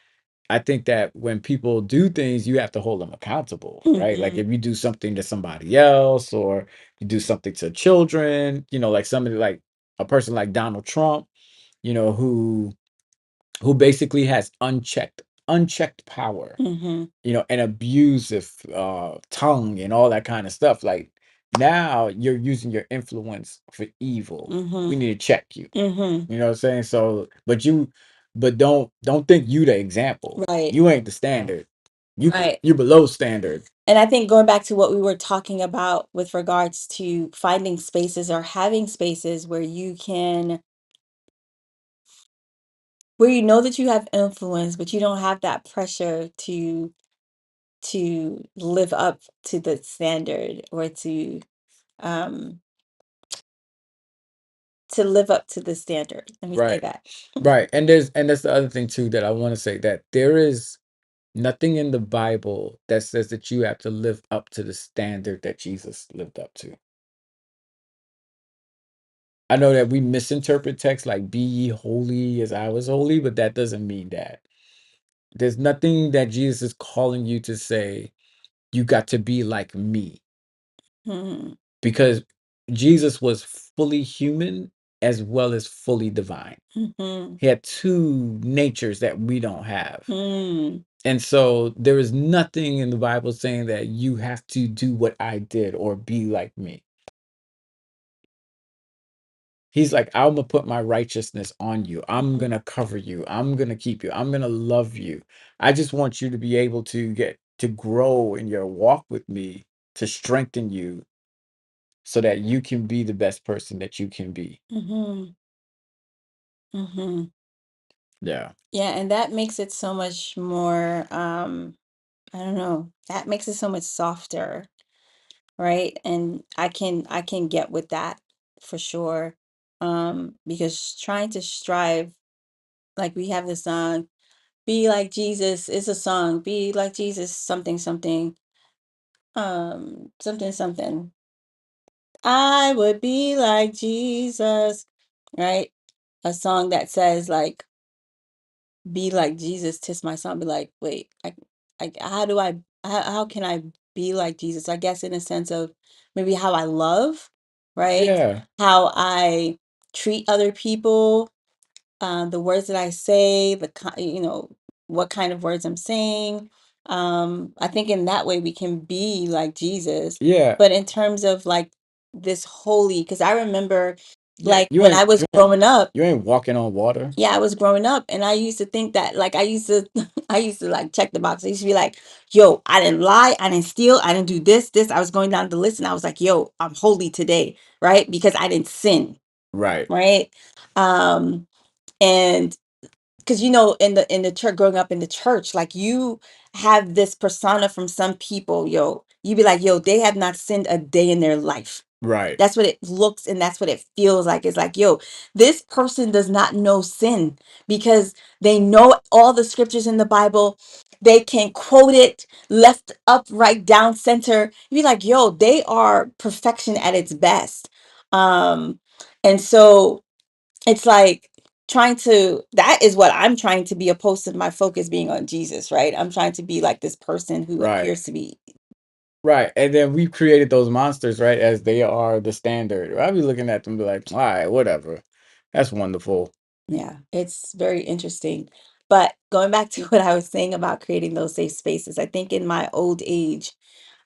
I think that when people do things, you have to hold them accountable, right? Like Mm-hmm. if you do something to somebody else or you do something to children, like somebody like a person like Donald Trump, who basically has unchecked power, Mm-hmm. and abusive tongue and all that kind of stuff. Like now you're using your influence for evil. Mm-hmm. We need to check you. Mm-hmm. You know what I'm saying? So, but don't think you the example. Right. You ain't the standard. Right. You below standard. And I think going back to what we were talking about with regards to finding spaces or having spaces where where you know that you have influence, but you don't have that pressure to live up to the standard or um to live up to the standard. Let me say Right. that. Right. And that's the other thing too that I want to say, that there is nothing in the Bible that says that you have to live up to the standard that Jesus lived up to. I know that we misinterpret text like be ye holy as I was holy, but that doesn't mean that. There's nothing that Jesus is calling you to say, you got to be like me, Mm-hmm. because Jesus was fully human as well as fully divine. Mm-hmm. He had two natures that we don't have. Mm-hmm. And so there is nothing in the Bible saying that you have to do what I did or be like me. He's like, I'm gonna put my righteousness on you. I'm gonna cover you. I'm gonna keep you. I'm gonna love you. I just want you to be able to get to grow in your walk with me, to strengthen you so that you can be the best person that you can be. Mm-hmm. Mm-hmm. Yeah. Yeah, and that makes it so much more, I don't know, that makes it so much softer, right? And I can get with that for sure. Because trying to strive, like we have this song, be like Jesus is a song, be like Jesus, something, something, something, something. I would be like Jesus, right? A song that says like be like Jesus, tis my song. Be like, wait, how do how can I be like Jesus? I guess in a sense of maybe how I love, right? Yeah. How I treat other people, the words that I say, what kind of words I'm saying. I think in that way we can be like Jesus. Yeah. But in terms of like this holy, because I remember Yeah. like when I was growing up, You ain't walking on water. yeah, I was growing up and I used to think that like I used to I used to like check the box. I used to be like, yo, I didn't lie, I didn't steal, I didn't do this. I was going down the list and I was like, yo, I'm holy today, right? Because I didn't sin, Right. right? Um, and because in the church, growing up in the church, like you have this persona from some people, yo, you be like, yo, they have not sinned a day in their life. Right. That's what it looks and that's what it feels like. It's like, yo, this person does not know sin because they know all the scriptures in the Bible. They can quote it left, up, right, down, center. You be like, yo, they are perfection at its best. Um, and so it's like that is what I'm trying to be, opposed to my focus being on Jesus, right? I'm trying to be like this person who Right. appears to be. Right. And then we've created those monsters, right, as they are the standard. I'll be looking at them and be like, all right, whatever. That's wonderful. Yeah, it's very interesting. But going back to what I was saying about creating those safe spaces, I think in my old age,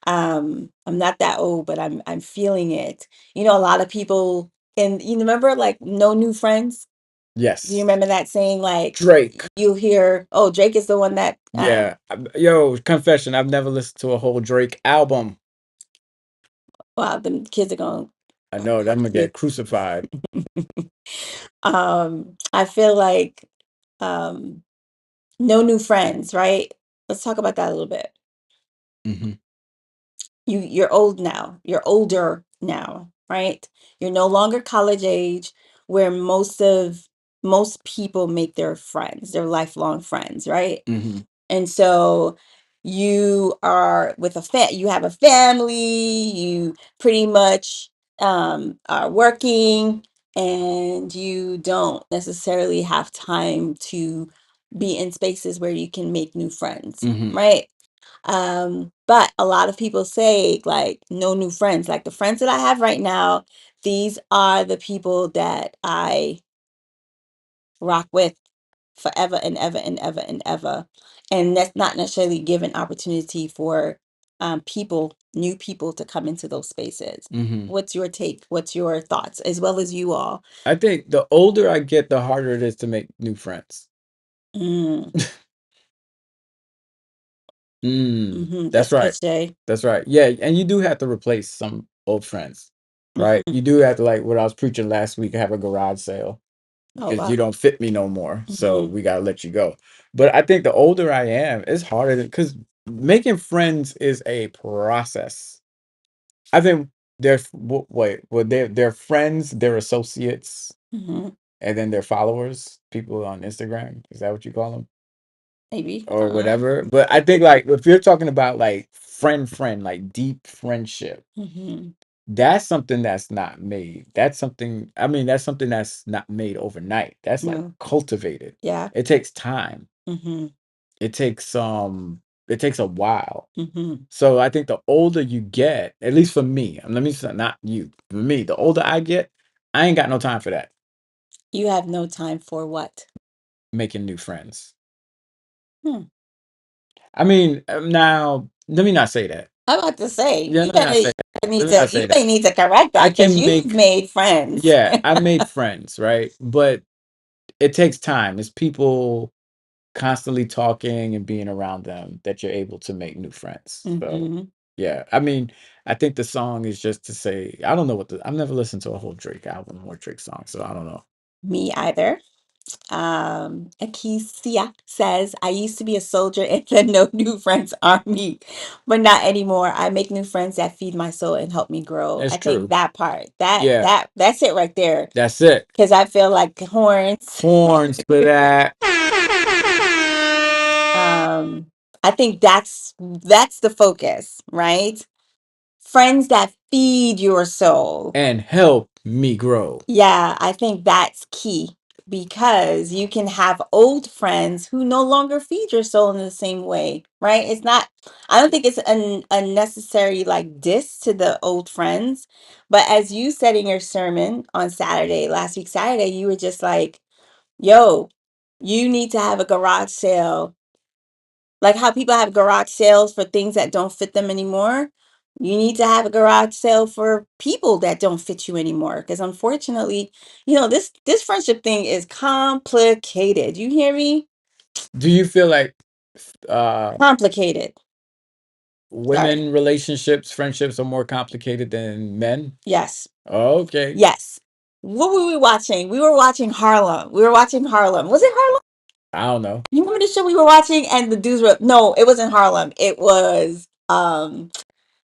I'm not that old, but I'm feeling it. A lot of people, and you remember like no new friends? Do you Yes. remember that saying? Like Drake. you hear, oh, Drake is the one that Yeah. Yo, confession, I've never listened to a whole Drake album. wow, the kids are going. I know that I'm gonna Yeah. get crucified. I feel like um no new friends, right? Let's talk about that a little bit. Mhm. you're old now. You're older now, right? You're no longer college age, where most people make their friends, their lifelong friends, right? Hmm. And so you are with you have a family, you pretty much are working, and you don't necessarily have time to be in spaces where you can make new friends, Hmm. right? But a lot of people say like no new friends. Like the friends that I have right now, these are the people that I rock with forever and ever and ever and ever. And that's not necessarily given opportunity for new people to come into those spaces. Hmm. What's your take? What's your thoughts, as well as you all? I think the older I get, the harder it is to make new friends. Mm, That's that's right. cliche. That's right. Yeah, and you do have to replace some old friends, right? Mhm. You do have to, like what I was preaching last week, have a garage sale Oh because wow. you don't fit me no more. So Hmm. we gotta let you go. But I think the older I am, it's harder because making friends is a process. I think wait, well, they're friends, they're associates, Hmm. and then they're followers, people on Instagram. Is that what you call them? Maybe. Or whatever. But I think like if you're talking about like friend, like deep friendship, Hmm. that's something that's not made. That's something, I mean, that's something that's not made overnight. That's like No. cultivated. Yeah. It takes time. Hmm. It takes a while. Hmm. So I think the older you get, at least for me, and let me say not you, for me, the older I get, I ain't got no time for that. You have no time for what? Making new friends. Hmm. I mean, now let me not say that. I'm about to say Yeah, let me not say that. Let me not you say that. may need to correct I that because can you've make, made friends. yeah, I made friends, right? But it takes time. It's people constantly talking and being around them that you're able to make new friends. So, Hmm. yeah, I mean, I think the song is just to say, I don't know I've never listened to a whole Drake album or Drake song, so I don't know. Me either. Akesia says, I used to be a soldier in the no new friends army, but not anymore. I make new friends that feed my soul and help me grow. It's I think true. that part, that Yeah, that that's it right there. that's it. Because I feel like horns. Horns for that. um, I think that's the focus, right? Friends that feed your soul. And help me grow. Yeah, I think that's key because you can have old friends who no longer feed your soul in the same way, right? It's not, I don't think it's a necessary like diss to the old friends, but as you said in your sermon on Saturday, last week, Saturday, you were just like, yo, you need to have a garage sale, like how people have garage sales for things that don't fit them anymore. You need to have a garage sale for people that don't fit you anymore. Because unfortunately, this friendship thing is complicated. You hear me? Do you feel like uh Complicated. Sorry. women relationships, friendships are more complicated than men? Yes. Okay. Yes. What were we watching? We were watching Harlem. We were watching Harlem. Was it Harlem? I don't know. You remember the show we were watching? And the dudes were, no, it wasn't Harlem. It was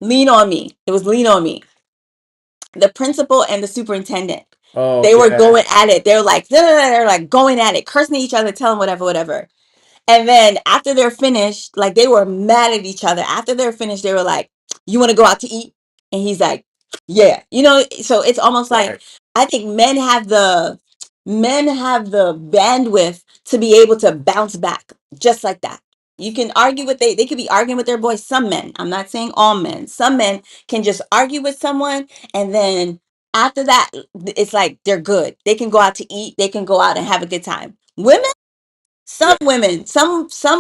Lean on Me. It was Lean on Me. The principal and the superintendent. Oh, They were yeah. going at it. They're like, they're like going at it, cursing at each other, telling whatever, whatever. And then after they're finished, like they were mad at each other. After they're finished, they were like, "You want to go out to eat?" And he's like, "Yeah." So it's almost like Right. I think men have the bandwidth to be able to bounce back just like that. You can argue with they could be arguing with their boys. Some men, I'm not saying all men. Some men can just argue with someone, and then after that, it's like they're good. They can go out to eat. They can go out and have a good time. Women, Yeah. some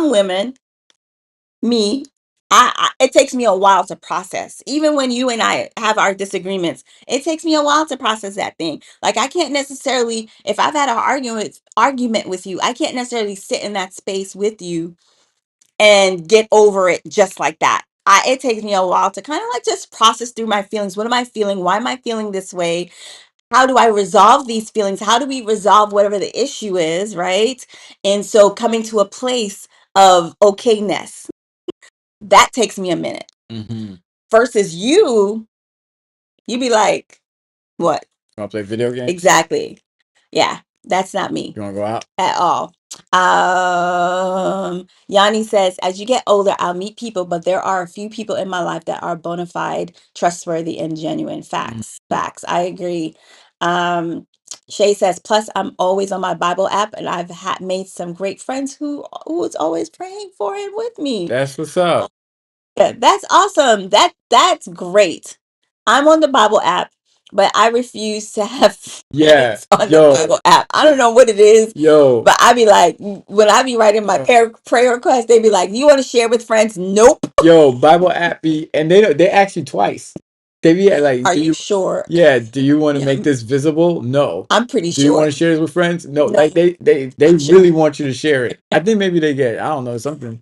women, me, it takes me a while to process. Even when you and I have our disagreements, it takes me a while to process that thing. Like I can't necessarily, if I've had an argument with you, I can't necessarily sit in that space with you and get over it just like that. It takes me a while to kind of like just process through my feelings. What am I feeling? Why am I feeling this way? How do I resolve these feelings? How do we resolve whatever the issue is, right? And so coming to a place of okayness, that takes me a minute. Hmm. versus you be like, what? You want to play video games? Exactly. Yeah, that's not me You want to go out? at all. Yanni says, as you get older, I'll meet people, but there are a few people in my life that are bona fide, trustworthy, and genuine. Facts. Facts. I agree. Um, Shay says, plus I'm always on my Bible app and I've made some great friends who's always praying for and with me. That's what's up. Yeah, that's awesome. That's great. I'm on the Bible app, but I refuse to have Yeah. friends on the Yo, Bible app. I don't know what it is, yo. but I be like, when I be writing my prayer request, they be like, "You want to share with friends?" Nope. Yo, Bible app be, and they ask you twice. They be like, Are do you you, sure? yeah, do you want to Yeah, make this visible? No. I'm pretty Do you want sure. to share this with friends? No. No, Like they I'm sure. really want you to share it. I think maybe they get, I don't know, something.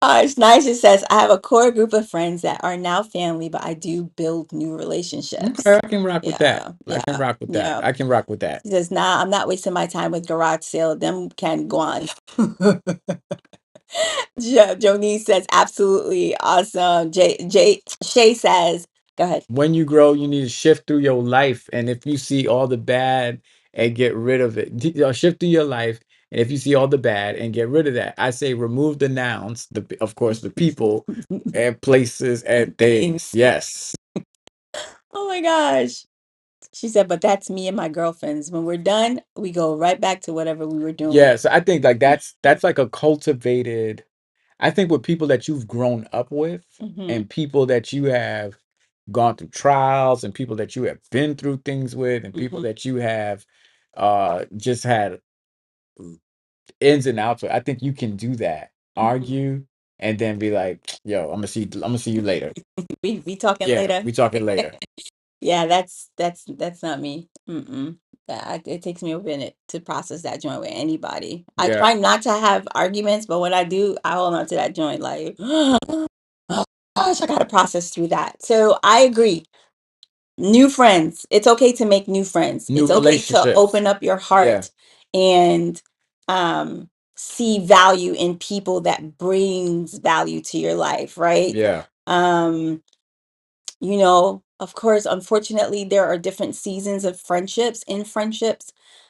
It's nice. It says, I have a core group of friends that are now family, but I do build new relationships. Okay, I can rock with that. Yeah, I can yeah, rock with that. yeah. I can rock with that. He says, nah, I'm not wasting my time with garage sale. Them can go on. Jonice says, absolutely awesome. Shay says, go ahead. When you grow, you need to shift through your life. And if you see all the bad and get rid of it, shift through your life. And if you see all the bad and get rid of that, I say remove the nouns, of course, the people and places and things. Yes. Oh my gosh. She said, but that's me and my girlfriends. When we're done, we go right back to whatever we were doing. Yeah. So I think like that's like a cultivated, I think with people that you've grown up with and people that you have gone through trials and people that you have been through things with and people that you have just had ins and outs with, I think you can do that. Argue and then be like, yo, I'm gonna see you later. We talking Yeah, later. we talking later. Yeah, that's not me. Mm-mm. It takes me a minute to process that joint with anybody. I Yeah. try not to have arguments, but when I do, I hold on to that joint like, oh gosh, I gotta process through that. So I agree. New friends. It's okay to make new friends. New It's okay to relationships. open up your Yeah. heart and see value in people that brings value to your life, right? Yeah. Um you know, of course, unfortunately, there are different seasons of friendships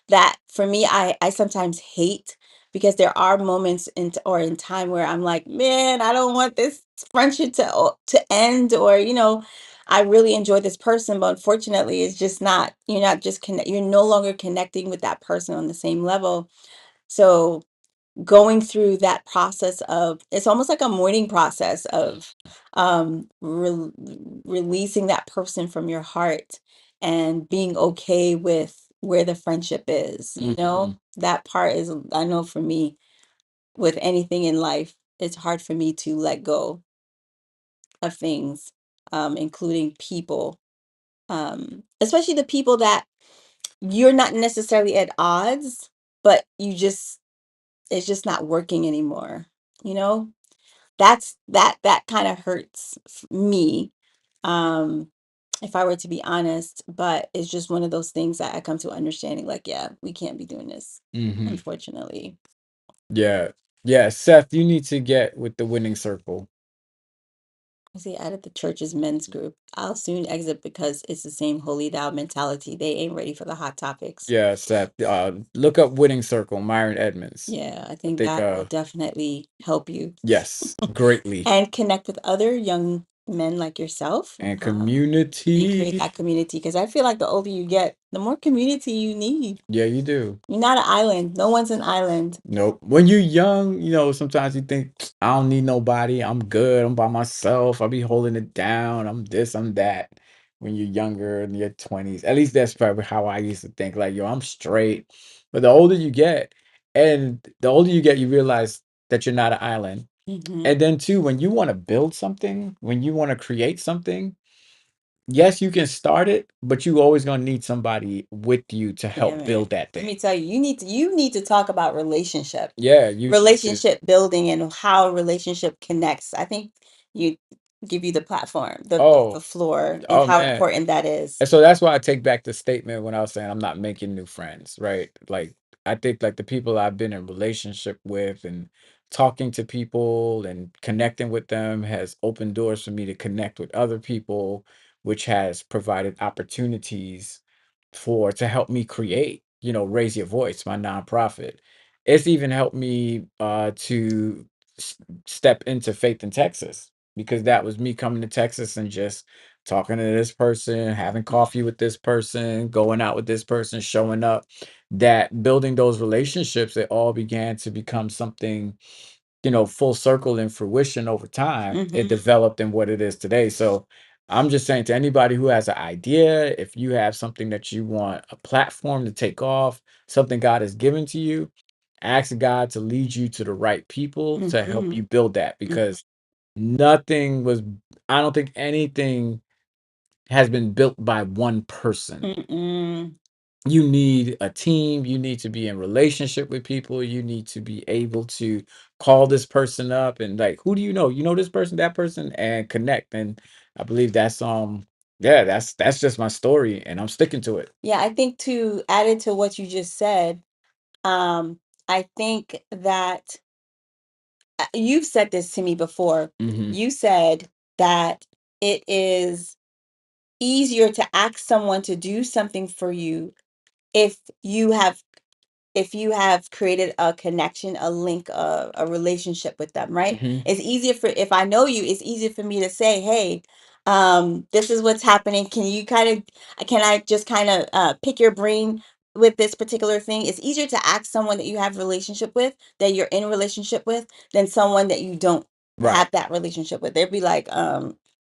that for me, I sometimes hate because there are moments in time where I'm like, man, I don't want this friendship to end, or I really enjoy this person, but unfortunately, it's just not. You're not just connect. You're no longer connecting with that person on the same level. So going through that process of, it's almost like a mourning process of releasing that person from your heart and being okay with where the friendship is, that part is, I know for me, with anything in life, it's hard for me to let go of things, including people, especially the people that you're not necessarily at odds, but it's just not working anymore, you know that kind of hurts me, um if I were to be honest, but it's just one of those things that I come to understanding, like, yeah, we can't be doing this, unfortunately. Yeah. Yeah. Seth, you need to get with the winning circle. I see, added the church's men's group. I'll soon exit because it's the same holy thou mentality. They ain't ready for the hot topics. Yeah, Seth. Look up winning circle, Myron Edmonds. Yeah, I I think think that will definitely help you yes, greatly. and connect with other young men like yourself, And and create community. that community, because I feel like the older you get, the more community you need. Yeah, you do. You're not an island. No one's an island. Nope. When you're young, sometimes you think, I don't need nobody. I'm good. I'm by myself. I'll be holding it down. I'm this, I'm that. When you're younger in your 20s. At least that's probably how I used to think. Like, yo, I'm straight. But the older you get, you realize that you're not an island. And then too, when you want to build something, when you want to create something, yes, you can start it, but you always gonna need somebody with you to Yeah, help man. build that Let me thing. tell you, you need to talk about relationship. Yeah, you Relationship building and how relationship connects. I think you give you the platform, the oh, floor, and oh how man. important that is. And so that's why I take back the statement when I was saying I'm not making new friends, right? Like I think like the people I've been in relationship with and talking to people and connecting with them has opened doors for me to connect with other people, which has provided opportunities for to help me create, Raise Your Voice, my nonprofit. It's even helped me to step into Faith in Texas, because that was me coming to Texas and just talking to this person, having coffee with this person, going out with this person, showing up, that building those relationships, it all began to become something, full circle and fruition over time. It Mm-hmm. developed in what it is today. So I'm just saying, to anybody who has an idea, if you have something that you want a platform to take off, something God has given to you, ask God to lead you to the right people to help Mm-hmm. you build that, because nothing was, I don't think anything has been built by one person. Mm-mm. You need a team, you need to be in relationship with people, you need to be able to call this person up and, like, who do you know? You know this person, that person, and connect. And I believe that's yeah, that's just my story, and I'm sticking to it. Yeah, I think to add it to what you just said, um, I think that you've said this to me before. Hmm. You said that it is easier to ask someone to do something for you if you have created a connection, a link, a relationship with them, right? Hmm. It's easier for, if I know you, it's easier for me to say, hey, this is what's happening. Can I just kind of pick your brain with this particular thing? It's easier to ask someone that you have relationship with, that you're in a relationship with, than someone that you don't Right. have that relationship with. They'd be like,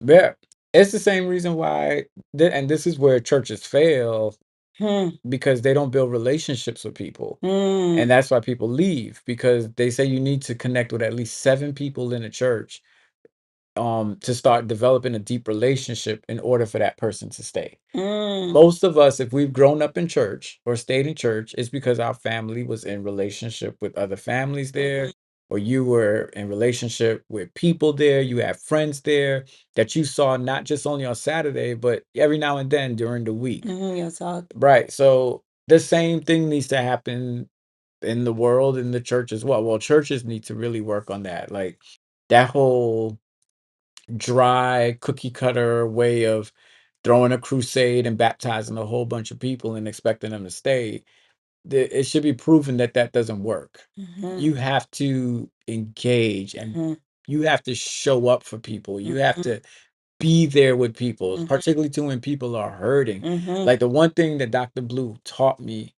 Yeah. It's the same reason why, and this is where churches fail, hmm, because they don't build relationships with people. And hmm, that's why people leave, because they say you need to connect with at least 7 people in a church to start developing a deep relationship in order for that person to stay. hmm, Most of us, if we've grown up in church or stayed in church, it's because our family was in relationship with other families there, or you were in relationship with people there. You have friends there that you saw not just only on Saturday, but every now and then during the week. you'll talk. Right. So the same thing needs to happen in the world, in the church as well. Well, churches need to really work on that. Like, that whole dry cookie cutter way of throwing a crusade and baptizing a whole bunch of people and expecting them to stay, it should be proven that that doesn't work. Hmm. You have to engage, and Hmm. you have to show up for people. You have Hmm. to be there with people, Hmm. particularly too when people are hurting. Hmm. Like, the one thing that Dr. Blue taught me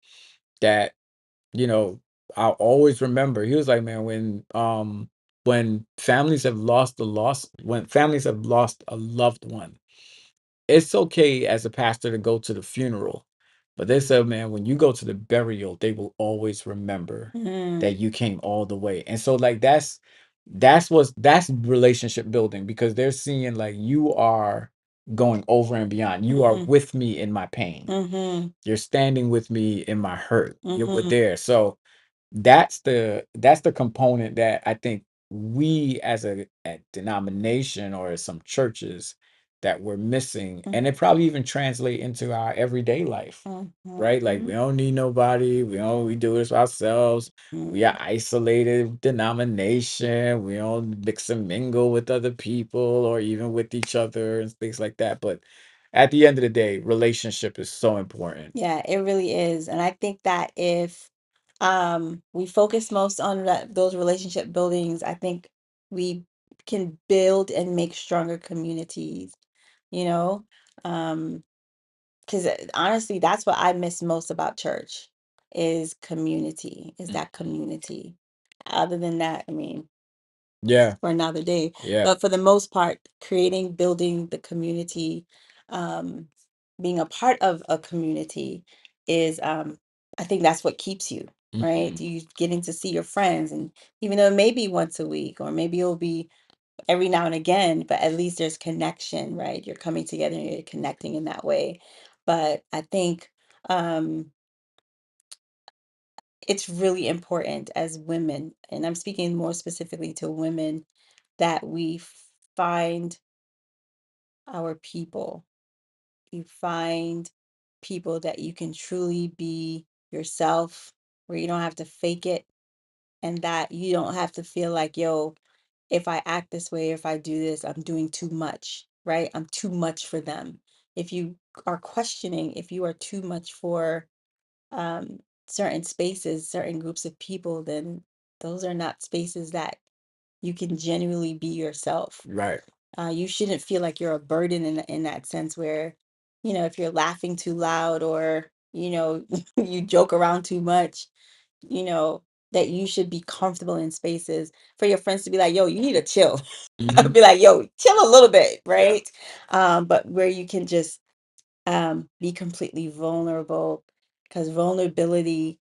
that, you know, I'll always remember, he was like, man, when families have lost a loved one, it's okay as a pastor to go to the funeral, but they said, man, when you go to the burial, they will always remember Hmm. that you came all the way. And so, like, that's relationship building, because they're seeing, like, you are going over and beyond. You are Hmm. with me in my pain. Hmm. You're standing with me in my hurt. You're with Hmm. there. So that's the component that I think we as a denomination, or as some churches, that we're missing, and it probably even translate into our everyday life, right? Like, we Hmm. don't need nobody. We do this ourselves. We are isolated denomination. We don't mix and mingle with other people or even with each other and things like that. But at the end of the day, relationship is so important. Yeah, it really is. And I think that if we focus most on those relationship buildings, I think we can build and make stronger communities, you know? Because honestly, that's what I miss most about church, is community, is that community. Other than that, I mean, Yeah, for another day. yeah. But for the most part, creating, building the community, um, being a part of a community is, I think that's what keeps you, right? Mhm. You getting to see your friends, and even though it may be once a week, or maybe it'll be every now and again, but at least there's connection, right? You're coming together and you're connecting in that way. But I think um, it's really important as women, and I'm speaking more specifically to women, that we find our people. You find people that you can truly be yourself, where you don't have to fake it, and that you don't have to feel like, yo, if I act this way, if I do this, I'm doing too much, right? I'm too much for them. If you are questioning if you are too much for um, certain spaces, certain groups of people, then those are not spaces that you can genuinely be yourself. Right. You shouldn't feel like you're a burden in that sense where, if you're laughing too loud or, you joke around too much, you know, that you should be comfortable in spaces for your friends to be like, yo, you need to chill. Mhm. Be like, yo, chill a little bit, right? But where you can just be completely vulnerable because vulnerability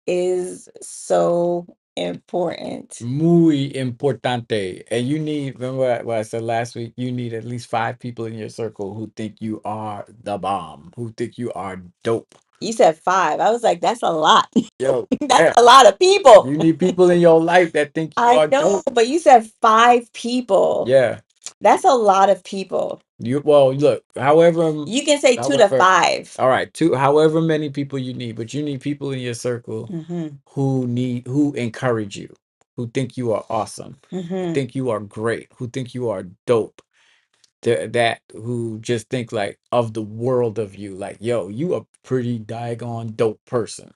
is so important. Muy importante. And you need, remember what I said last week? You need at least 5 people in your circle who think you are the bomb, who think you are dope. You said 5. I was like, that's a lot. Yo, That's yeah. a lot of people. You need people in your life that think you I are know, dope. but you said 5 people. Yeah. That's a lot of people. Well, look, however, You can say 2 to however, 5. all right, however many people you need, but you need people in your circle Mm-hmm. who encourage you, who think you are awesome, who Mm-hmm. think you are great, who think you are dope. That who just think like of the world of you, like, yo, you a pretty daggone dope person.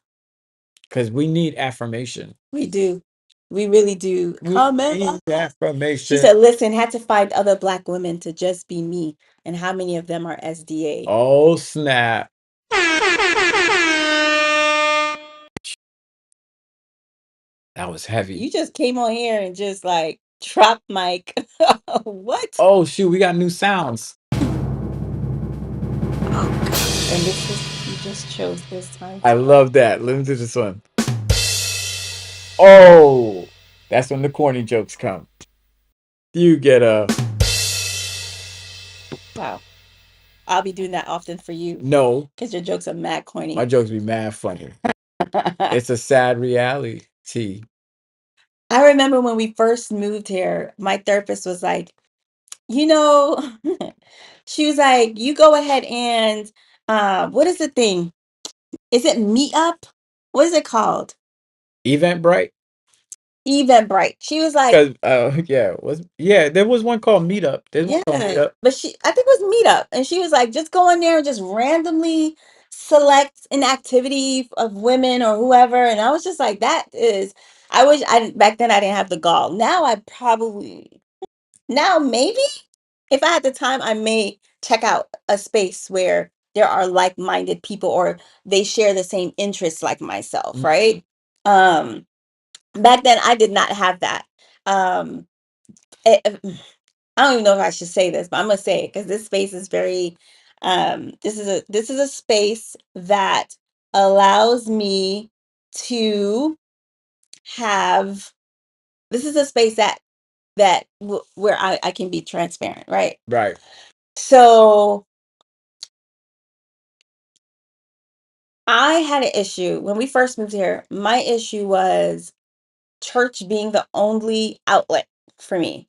Because we need affirmation. We do. We really do. We Comment. need She affirmation. said, listen, had to find other Black women to just be me. And how many of them are SDA? Oh, snap. That was heavy. You just came on here and just like drop mic. What? Oh, shoot, we got new sounds. Oh gosh. And this is you just chose this time. I love that. Listen to this one. Oh, that's when the corny jokes come. You get a Wow. I'll be doing that often for you no. because your jokes are mad corny. My jokes be mad funny. It's a sad reality. I remember when we first moved here, my therapist was like, you know, she was like, you go ahead and what is the thing? Is it Meetup? What is it called? Eventbrite. Eventbrite. She was like, Because there was one called Meetup. There's one called yeah, Meetup. but I think it was Meetup, and she was like, just go in there and just randomly select an activity of women or whoever, and I was just like, that is. I wish back then I didn't have the gall. Now maybe if I had the time, I may check out a space where there are like-minded people or they share the same interests like myself, right? Um, Back then I did not have that. Um, it- I don't even know if I should say this, but I'm gonna say it because this space is very this is a space that allows me to have this is a space where I can be transparent, right? Right. So I had an issue when we first moved here. My issue was church being the only outlet for me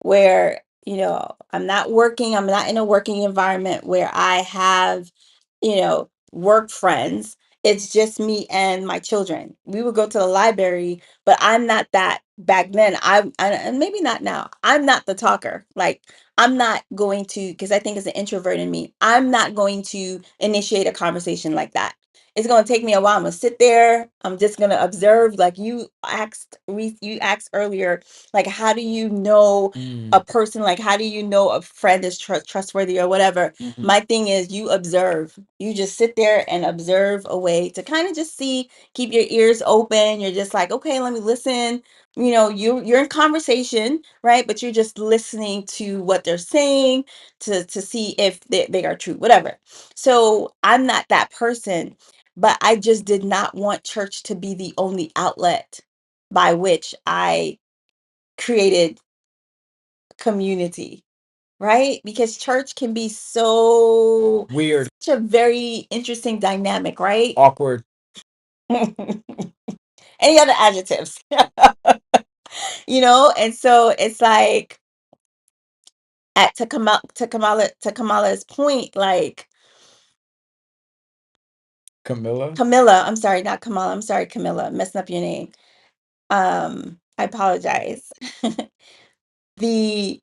where I'm not working, I'm not in a working environment where I have work friends. It's just me and my children. We would go to the library, but I'm not that back then. And maybe not now. I'm not the talker. Like I'm not going to, because I think it's an introvert in me, I'm not going to initiate a conversation like that. It's going to take me a while. I'm going to sit there. I'm just going to observe. Like you asked earlier, like, how do you know a person? Like, how do you know a friend is trustworthy or whatever? My thing is you observe. You just sit there and observe a way to kind of just see, keep your ears open. You're just like, okay, let me listen. You're in conversation, right? But you're just listening to what they're saying to see if they are true, whatever. So I'm not that person, but I just did not want church to be the only outlet by which I created community, right? Because church can be so Weird. such a very interesting dynamic, right? Awkward. Any other adjectives? And so it's like to Kamala's point, like Camilla. Camilla. I'm sorry, not Kamala. I'm sorry, Camilla. I'm messing up your name. I apologize. the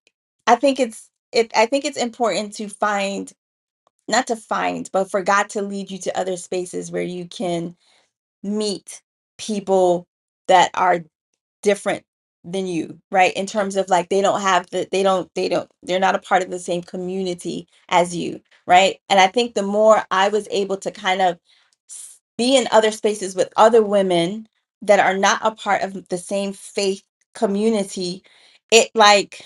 I think it's important to find, not to find, but for God to lead you to other spaces where you can meet people that are different than you, right? In terms of like they're not a part of the same community as you, right? And I think the more I was able to kind of be in other spaces with other women that are not a part of the same faith community, it like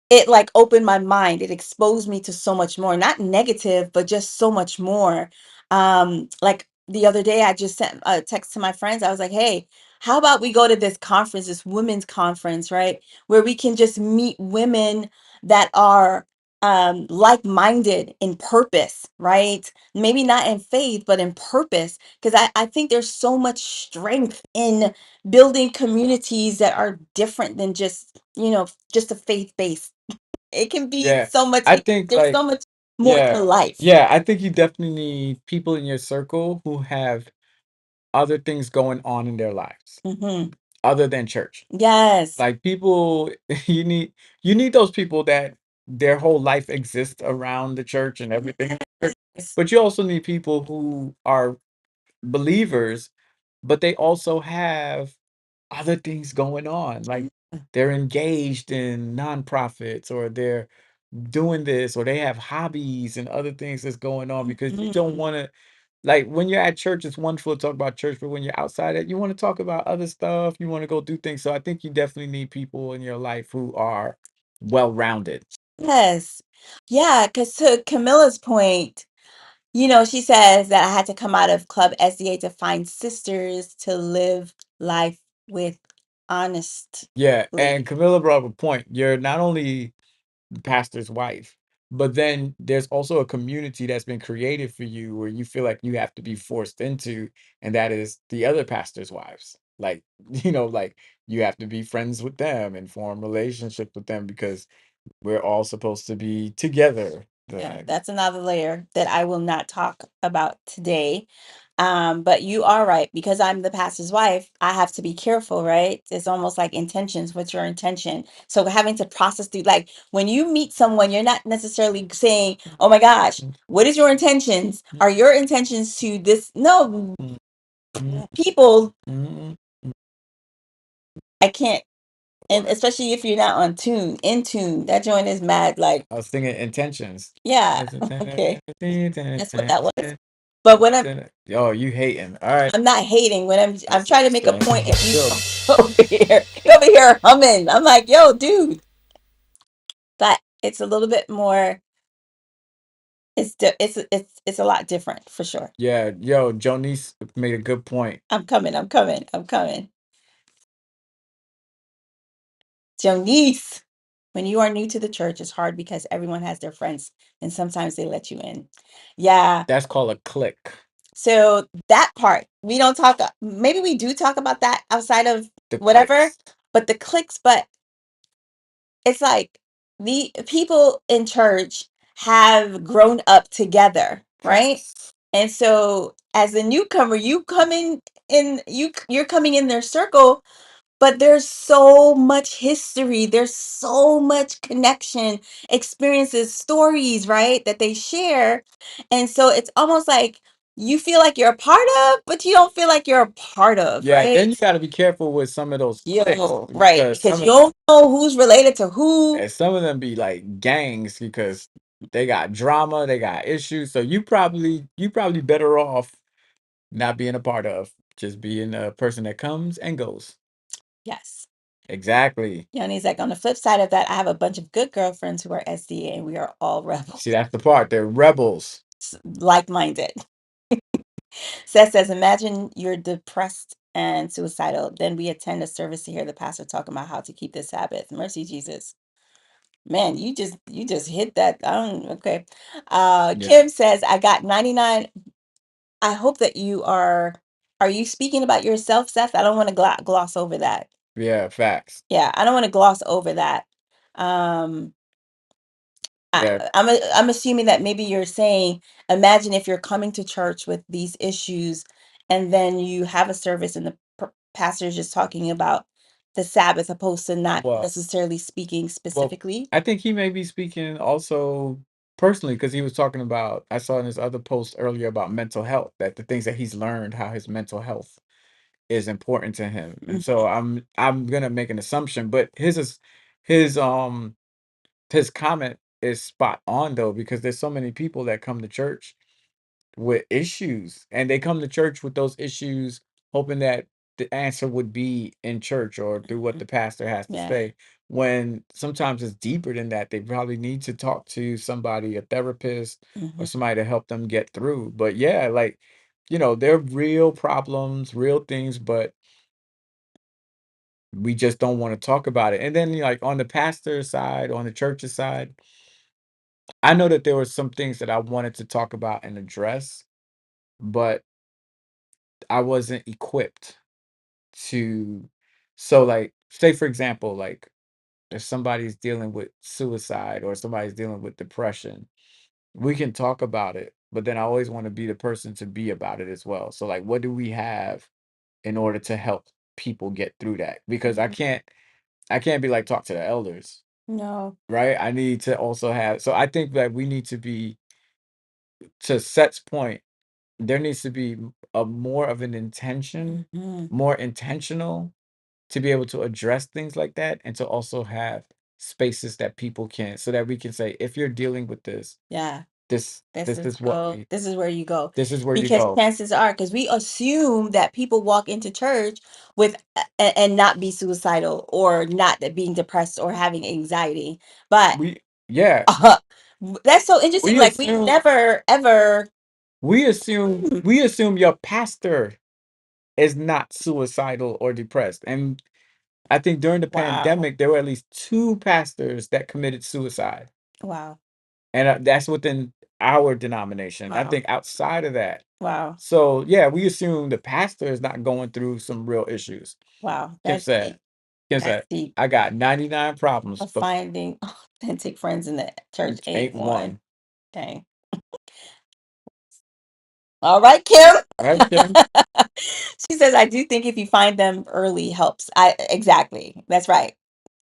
it like opened my mind. It exposed me to so much more, not negative, but just so much more. Like the other day, I just sent a text to my friends. I was like, hey, how about we go to this conference, this women's conference, right? Where we can just meet women that are like-minded in purpose, right? Maybe not in faith, but in purpose. Because I think there's so much strength in building communities that are different than just, just a faith-based. It can be Yeah, so much, I think there's like so much more to yeah, life. yeah. I think you definitely need people in your circle who have other things going on in their lives Hmm. other than church. Yes. Like people, you need those people that their whole life exists around the church and everything. Yes. But you also need people who are believers, but they also have other things going on. Like they're engaged in nonprofits or they're doing this or they have hobbies and other things that's going on because you don't Mhm. want to like when you're at church, it's wonderful to talk about church, but when you're outside it, you want to talk about other stuff. You want to go do things. So I think you definitely need people in your life who are well-rounded. Yes. Yeah, because to Camilla's point, she says that I had to come out of Club SDA to find sisters to live life with Yeah, and honestly. Camilla brought up a point. You're not only the pastor's wife, but then there's also a community that's been created for you where you feel like you have to be forced into, and that is the other pastors' wives. Like, like you have to be friends with them and form relationships with them because we're all supposed to be together. Yeah, Like, that's another layer that I will not talk about today. But you are right, because I'm the pastor's wife, I have to be careful, right? It's almost like intentions. What's your intention? So having to process through, like when you meet someone, you're not necessarily saying, oh my gosh, what is your intentions? Are your intentions to this? No, people, I can't, and especially if you're not in tune, that joint is mad, like, I was thinking intentions. yeah, okay, that's what that was. But when Oh, you hating. All right. I'm not hating, when I'm trying to make a point, and you Still, you over here humming. I'm like, yo, dude. But it's a little bit more. It's a lot different for sure. yeah, yo, Jonice made a good point. I'm coming. I'm coming. I'm coming. Jonice, when you are new to the church, it's hard because everyone has their friends, and sometimes they let you in. Yeah. That's called a click. So that part we don't talk. Maybe we do talk about that outside of The whatever, clicks. but the clicks. But it's like the people in church have grown up together, right? Facts. And so as a newcomer, you're coming in their circle, but there's so much history, there's so much connection, experiences, stories, right, that they share. And so it's almost like you feel like you're a part of, but you don't feel like you're a part of, Yeah, then you right? got to be careful with some of those clicks Yo, right, because because you don't know who's related to who. some of them be like gangs because they got drama, they got issues. So you probably better off not being a part of, just being a person that comes and goes. Yes. Exactly. And he's like, on the flip side of that, I have a bunch of good girlfriends who are SDA, and we are all See, rebels, that's the part. They're rebels. like-minded. Seth says, imagine you're depressed and suicidal. Then we attend a service to hear the pastor talking about how to keep this Sabbath. Mercy, Jesus. Man, you just hit that. I don't okay. Yeah. Kim says, I got 99. I hope that are you speaking about yourself, Seth? I don't want to gloss over that. Yeah, facts. Yeah, I don't want to gloss over that. Um, Yeah. I'm assuming that maybe you're saying, imagine if you're coming to church with these issues, and then you have a service, and the pastor is just talking about the Sabbath, opposed to not Well, necessarily speaking well, specifically. I think he may be speaking also personally because he was talking about. I saw in his other post earlier about mental health that the things that he's learned, how his mental health is important to him, and Mhm. so I'm gonna make an assumption, but his his comment is spot on though because there's so many people that come to church with issues and they come to church with those issues hoping that the answer would be in church or through what the pastor has to Yeah. say when sometimes it's deeper than that. They probably need to talk to somebody, a therapist or Hmm. somebody to help them get through. But yeah, like, they're real problems, real things, but we just don't want to talk about it. And then like on the pastor side, on the church's side, I know that there were some things that I wanted to talk about and address, but I wasn't equipped to. So like say for example, like if somebody's dealing with suicide or somebody's dealing with depression, we can talk about it, but then I always want to be the person to be about it as well. So like what do we have in order to help people get through that? Because I can't be like talk to the elders, No. right? I need to also have, so I think that we need to be, to Seth's point, there needs to be a more of an intention, Hmm. more intentional to be able to address things like that and to also have spaces that people can, so that we can say if you're dealing with this, Yeah. this is what we, This is where you go. this is where you Because go. chances are, because we assume that people walk into church with and not be suicidal, or not that being depressed or having anxiety. But We yeah, that's so interesting. we Like, we assume never ever. we assume Hmm. we assume your pastor is not suicidal or depressed. And I think during the Wow. pandemic there were at least two pastors that committed suicide. Wow. And that's within our denomination. I Wow. think outside of that. Wow. So yeah, we assume the pastor is not going through some real issues. Wow. Kim That's said, deep. Kim That's said, deep. I got 99 problems, Of but finding authentic friends in the church ain't ain't one. one. Dang. All right, Kim. Right, Kim? She says, I do think if you find them early helps. I exactly. That's right.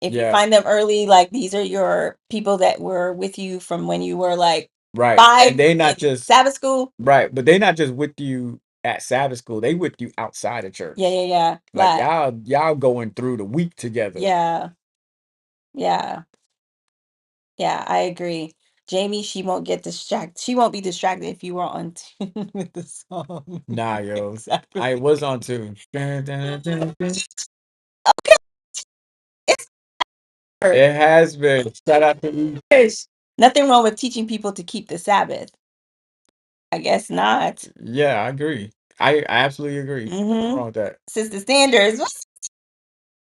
If you Yeah, find them early, like these are your people that were with you from when you were like right. And 5 they not in just Sabbath school. right, but they not just with you at Sabbath school, they with you outside of Yeah, church. yeah, yeah. Like Like, y'all going through the week together. yeah, yeah, yeah, I agree. Jamie, she won't get distracted. She won't be distracted if you were on tune with the song. Nah, yo. I Exactly. was on too. Dun, dun, dun, dun. Okay, it's her. It has been. Shout out to you. There's nothing wrong with teaching people to keep the Sabbath. I guess not. Yeah, I agree. I absolutely agree. Nothing Mm-hmm. wrong with that. Sister Sanders.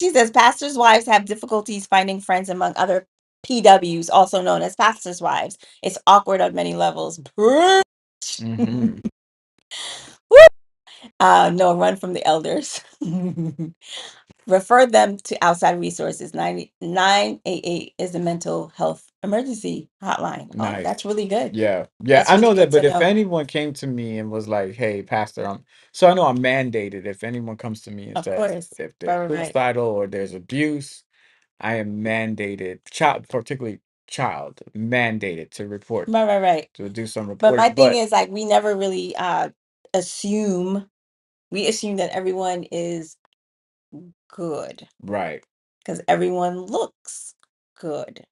She says pastors' wives have difficulties finding friends among other PWs, also known as pastors' wives. It's awkward on many levels. Preach. Hmm. Woo! No, run from the elders. Refer them to outside resources. 988 is the mental health emergency hotline. Oh, Nice. that's really good. Yeah. Yeah, That's I really know good that, to but if know. anyone came to me and was like, "Hey, pastor, so I know I'm mandated if anyone comes to me and Of says course. if they're Right, right, right. suicidal or there's abuse, I am mandated, child, particularly child, mandated to report, Right, right, right. to do some But my reporting." thing But is, like, we never really assume we assume that everyone is good right, because everyone looks good.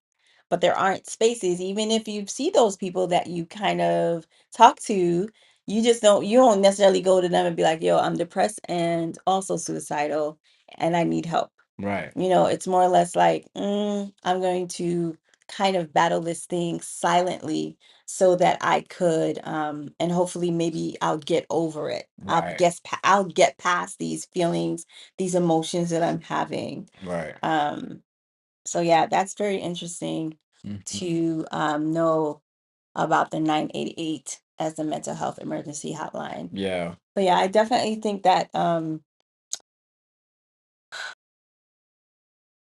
But there aren't spaces, even if you see those people that you kind of talk to, you don't necessarily go to them and be like, yo, I'm depressed and also suicidal and I need help. right, It's more or less like, I'm going to kind of battle this thing silently so that I could, and hopefully maybe I'll get over it. right, I'll get past these feelings, these emotions that I'm having. right. Um, so yeah, that's very interesting Mhm. to know about the 988 as the mental health emergency hotline. Yeah, But yeah, I definitely think that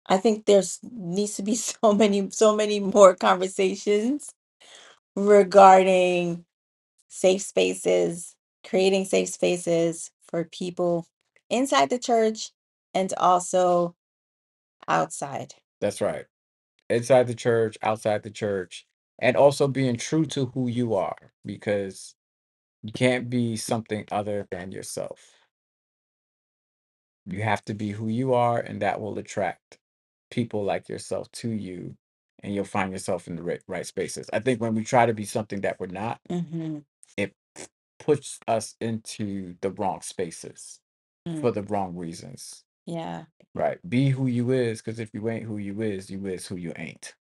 I think there's needs to be so many more conversations regarding safe spaces, creating safe spaces for people inside the church and also outside. That's right. Inside the church, outside the church, and also being true to who you are because you can't be something other than yourself. You have to be who you are, and that will attract people like yourself to you, and you'll find yourself in the right spaces. I think when we try to be something that we're not, Mm-hmm. it puts us into the wrong spaces Mm. for the wrong reasons. Yeah. Right. Be who you is, because if you ain't who you is who you ain't.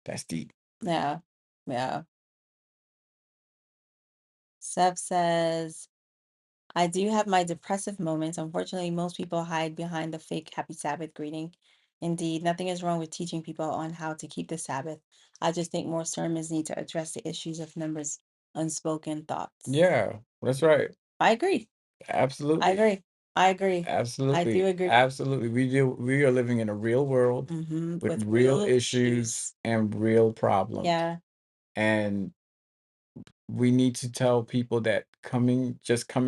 That's deep. Yeah. Yeah. Seb says, I do have my depressive moments. Unfortunately, most people hide behind the fake happy Sabbath greeting. Indeed, nothing is wrong with teaching people on how to keep the Sabbath. I just think more sermons need to address the issues of members' unspoken thoughts. Yeah, that's right. I agree. I Absolutely. agree. I agree. I do Absolutely. agree. Absolutely. We are living in a real world with With real real issues and real problems. Yeah. And we need to tell people that coming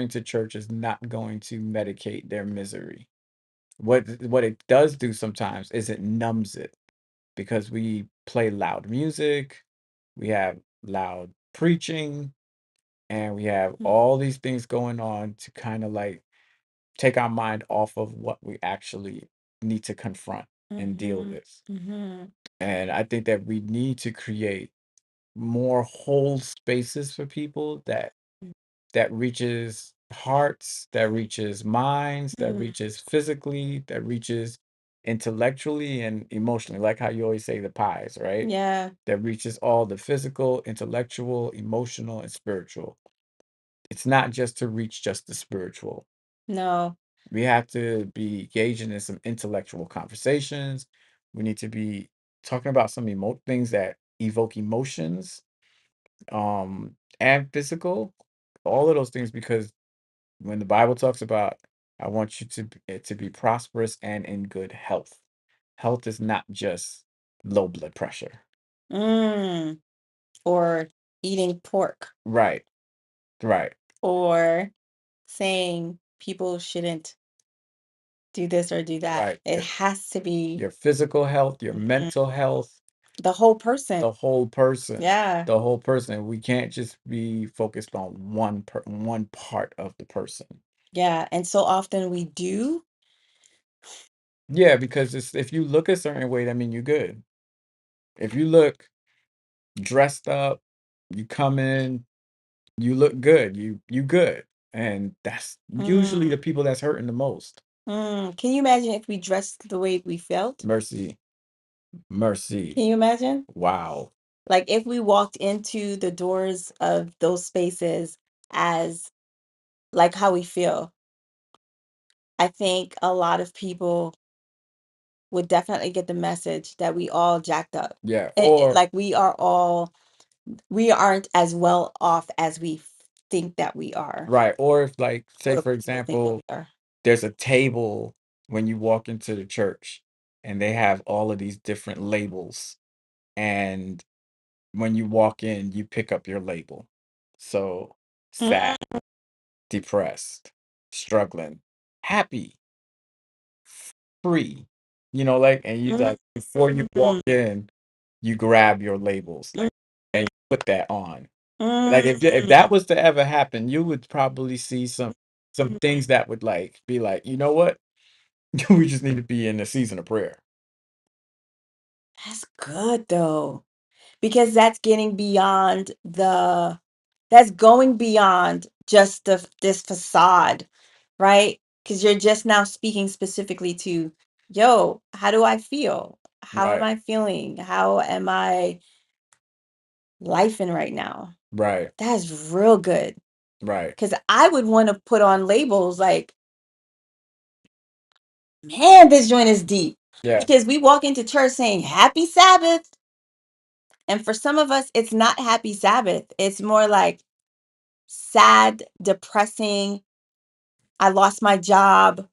to church is not going to medicate their misery. What it does do sometimes is it numbs it because we play loud music, we have loud preaching, and we have Mm. all these things going on to kind of like take our mind off of what we actually need to confront and deal Mm-hmm. with. Mm-hmm. And I think that we need to create more whole spaces for people that reaches hearts, that reaches minds, that Mm. reaches physically, that reaches intellectually and emotionally, like how you always say the pies, right? Yeah. That reaches all the physical, intellectual, emotional, and spiritual. It's not just to reach just the spiritual. No. We have to be engaging in some intellectual conversations. We need to be talking about some things that evoke emotions, and physical, all of those things, because when the Bible talks about, I want you to be prosperous and in good health. Health is not just low blood pressure. Mm. Or eating pork Right, right, or saying people shouldn't do this or do that. right. It has to be Your physical health, your Mhm. mental health, the whole person. the whole person. Yeah. The whole person. We can't just be focused on one part of the person. Yeah. And so often we do. Yeah, because if you look a certain way, that mean you're good. If you look dressed up, you come in, you look good, you good. And that's usually Mm. the people that's hurting the most. Can you imagine if we dressed the way we felt? Mercy, mercy. Can you imagine? Wow. Like if we walked into the doors of those spaces as like how we feel, I think a lot of people would definitely get the message that we all jacked up. Yeah. Or Like we aren't as well off as we think that we are. right. Or if like say Other for people think that example, we are. there's a table when you walk into the church and they have all of these different labels. And when you walk in, you pick up your label. So sad, Mm, depressed, struggling, happy, free. Like, and you like before you walk mm, in, you grab your labels mm, and you put that on. Like if mm, that was to ever happen, you would probably see some things that would like be like, you know what? We just need to be in the season of prayer. That's good though, because that's going beyond just this facade, right? Because you're just now speaking specifically to, yo, how do I feel? How am Right, I feeling? How am I lifing right now? right, That's real good. right. Because I would want to put on labels like, man, this joint is deep. Yeah, Because we walk into church saying happy Sabbath. And for some of us, it's not happy Sabbath. It's more like sad, depressing. I lost my job.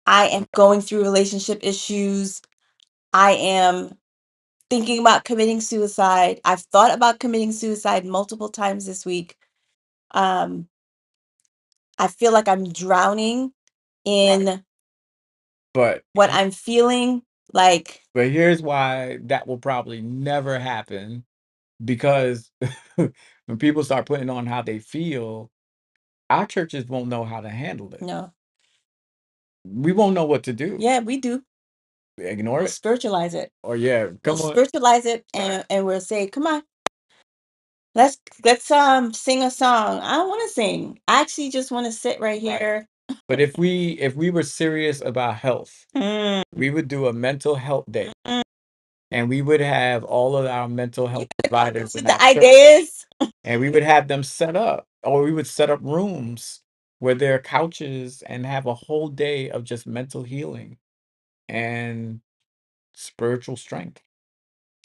I am going through relationship issues. I am thinking about committing suicide. I've thought about committing suicide multiple times this week. Um, I feel like I'm drowning in But what I'm feeling. Like, but here's why that will probably never happen, because when people start putting on how they feel, our churches won't know how to handle it. no, We won't know what to do. yeah, we do. Ignore We'll it? spiritualize it. Or yeah, We'll come on. spiritualize it, and we'll say, "Come on, let's sing a song." I don't want to sing. I actually just want to sit right Right. here. But if we were serious about health, Mm, we would do a mental health day, mm. and we would have all of our mental You health better come up providers in with the our church, ideas. and we would have them set up, or we would set up rooms where there are couches and have a whole day of just mental healing and spiritual strength.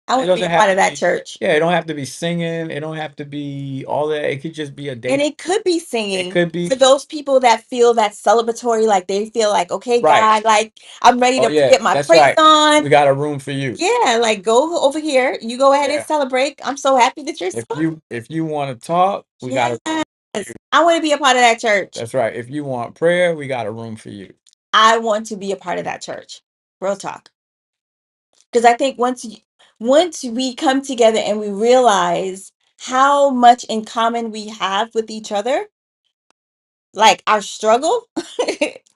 I It want to be doesn't a have part to of that be, church. yeah, it don't have to be singing, it don't have to be all that. It could just be a And day. it could be It singing could be for those people that feel that celebratory, like they feel like, okay, right. God, like I'm ready Oh to yeah, get my that's praise right. on. We got a room for you. Yeah, like go over here. You go ahead and Yeah. celebrate. I'm so happy that you're If you want to talk, we got a room Yes. for you. I want to be a part of that church. That's right. If you want prayer, we got a room for you. I want to be a part of that church. Real talk. Because I think once we come together and we realize how much in common we have with each other, like our struggle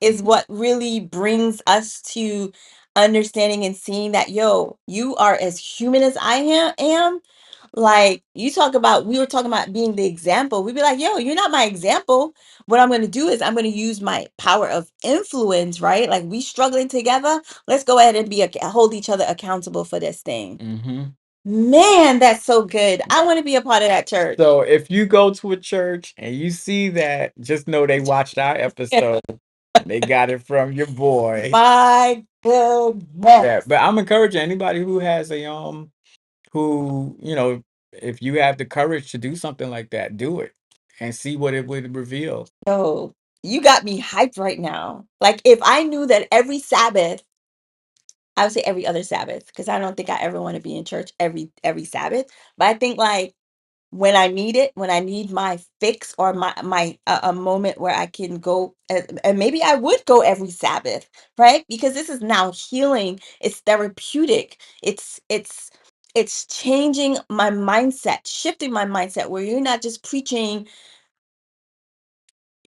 is Mhm. what really brings us to understanding and seeing that, yo, you are as human as I am. Like you talk about, we were talking about being the example. We'd be like, yo, you're not my example. What I'm going to do is I'm going to use my power of influence, right? Like we struggling together. Let's go ahead and hold each other accountable for this thing. Mhm. Man, that's so good. I want to be a part of that church. So if you go to a church and you see that, just know they watched our episode. They got it from your boy. My Yeah, goodness. but I'm encouraging anybody who has a who, if you have the courage to do something like that, do it and see what it would reveal. Yo, you got me hyped right now. Like if I knew that every Sabbath, I would say every other Sabbath, because I don't think I ever want to be in church every Sabbath. But I think like when I need it, when I need my fix or my a moment where I can go, and maybe I would go every Sabbath, right? Because this is now healing. It's therapeutic. It's changing my mindset, shifting my mindset where you're not just preaching.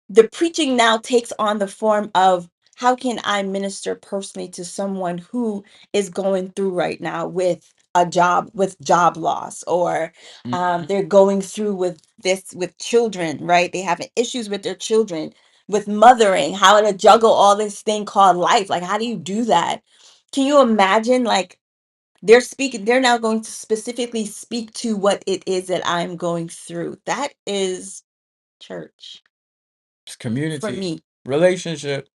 The preaching now takes on the form of how can I minister personally to someone who is going through right now with job loss, or Mhm. they're going through with this with children, right? They having issues with their children, with mothering, how to juggle all this thing called life. Like, how do you do that? Can you imagine? Like, they're now going to specifically speak to what it is that I'm going through. That is church It's for community, me. relationship,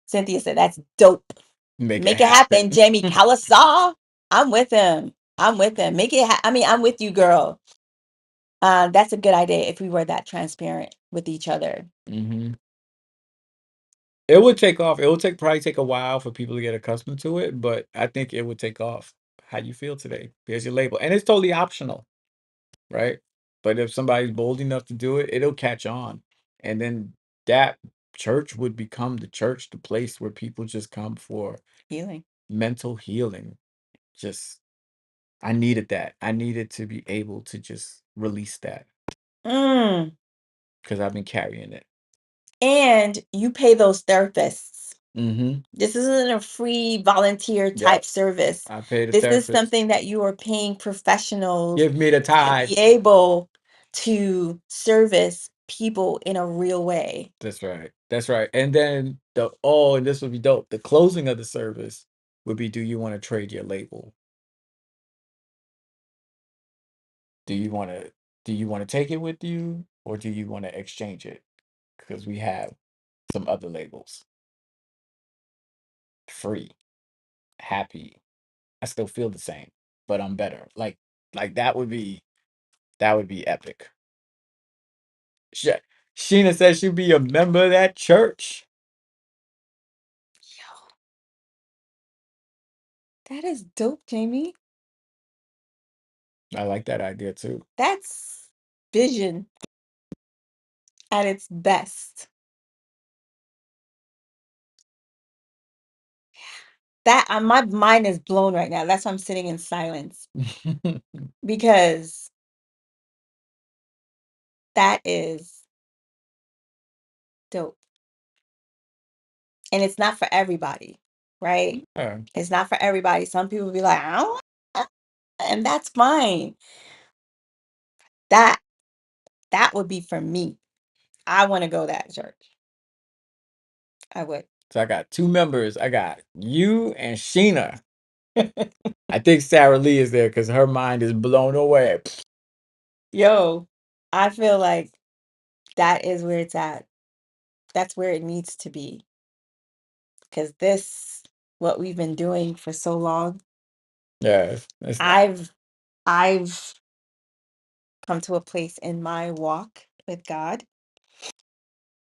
Cynthia said, "That's dope. make it Make it happen, happen. Jamie Calisaw." I'm with him. I'm with him. I mean, I'm with you, girl. That's a good idea if we were that transparent with each other. hmm It would take off. It would probably take a while for people to get accustomed to it, but I think it would take off. How you feel today? There's your label, and it's totally optional, right? But if somebody's bold enough to do it, it'll catch on, and then that church would become the church, the place where people just come for Healing. mental healing. Just I needed that. I needed to be able to just release that Mm. because I've been carrying it. And you pay those therapists. Mhm. This isn't a free volunteer Yep. type service. I paid a This is therapist. something that you are paying professionals Give me the to be tithe. able to service people in a real way. That's right. That's right. And then and this would be dope. The closing of the service would be, do you want to trade your label? Do you want to take it with you, or do you want to exchange it? Because we have some other labels. Free, happy. I still feel the same, but I'm better. Like that would be epic. Sh- Sheena said she'd be a member of that church. Yo, that is dope, Jamie. I like that idea too. That's vision at its best. That my mind is blown right now. That's why I'm sitting in silence because that is dope. And it's not for everybody, right? Yeah. It's not for everybody. Some people be like, I don't want that," and that's fine. That that would be for me. I want to go to that church. I would. So I got two members. I got you and Sheena. I think Sarah Lee is there because her mind is blown away. Yo, I feel like that is where it's at. That's where it needs to be. Because this, what we've been doing for so long, Yeah, it's not. I've come to a place in my walk with God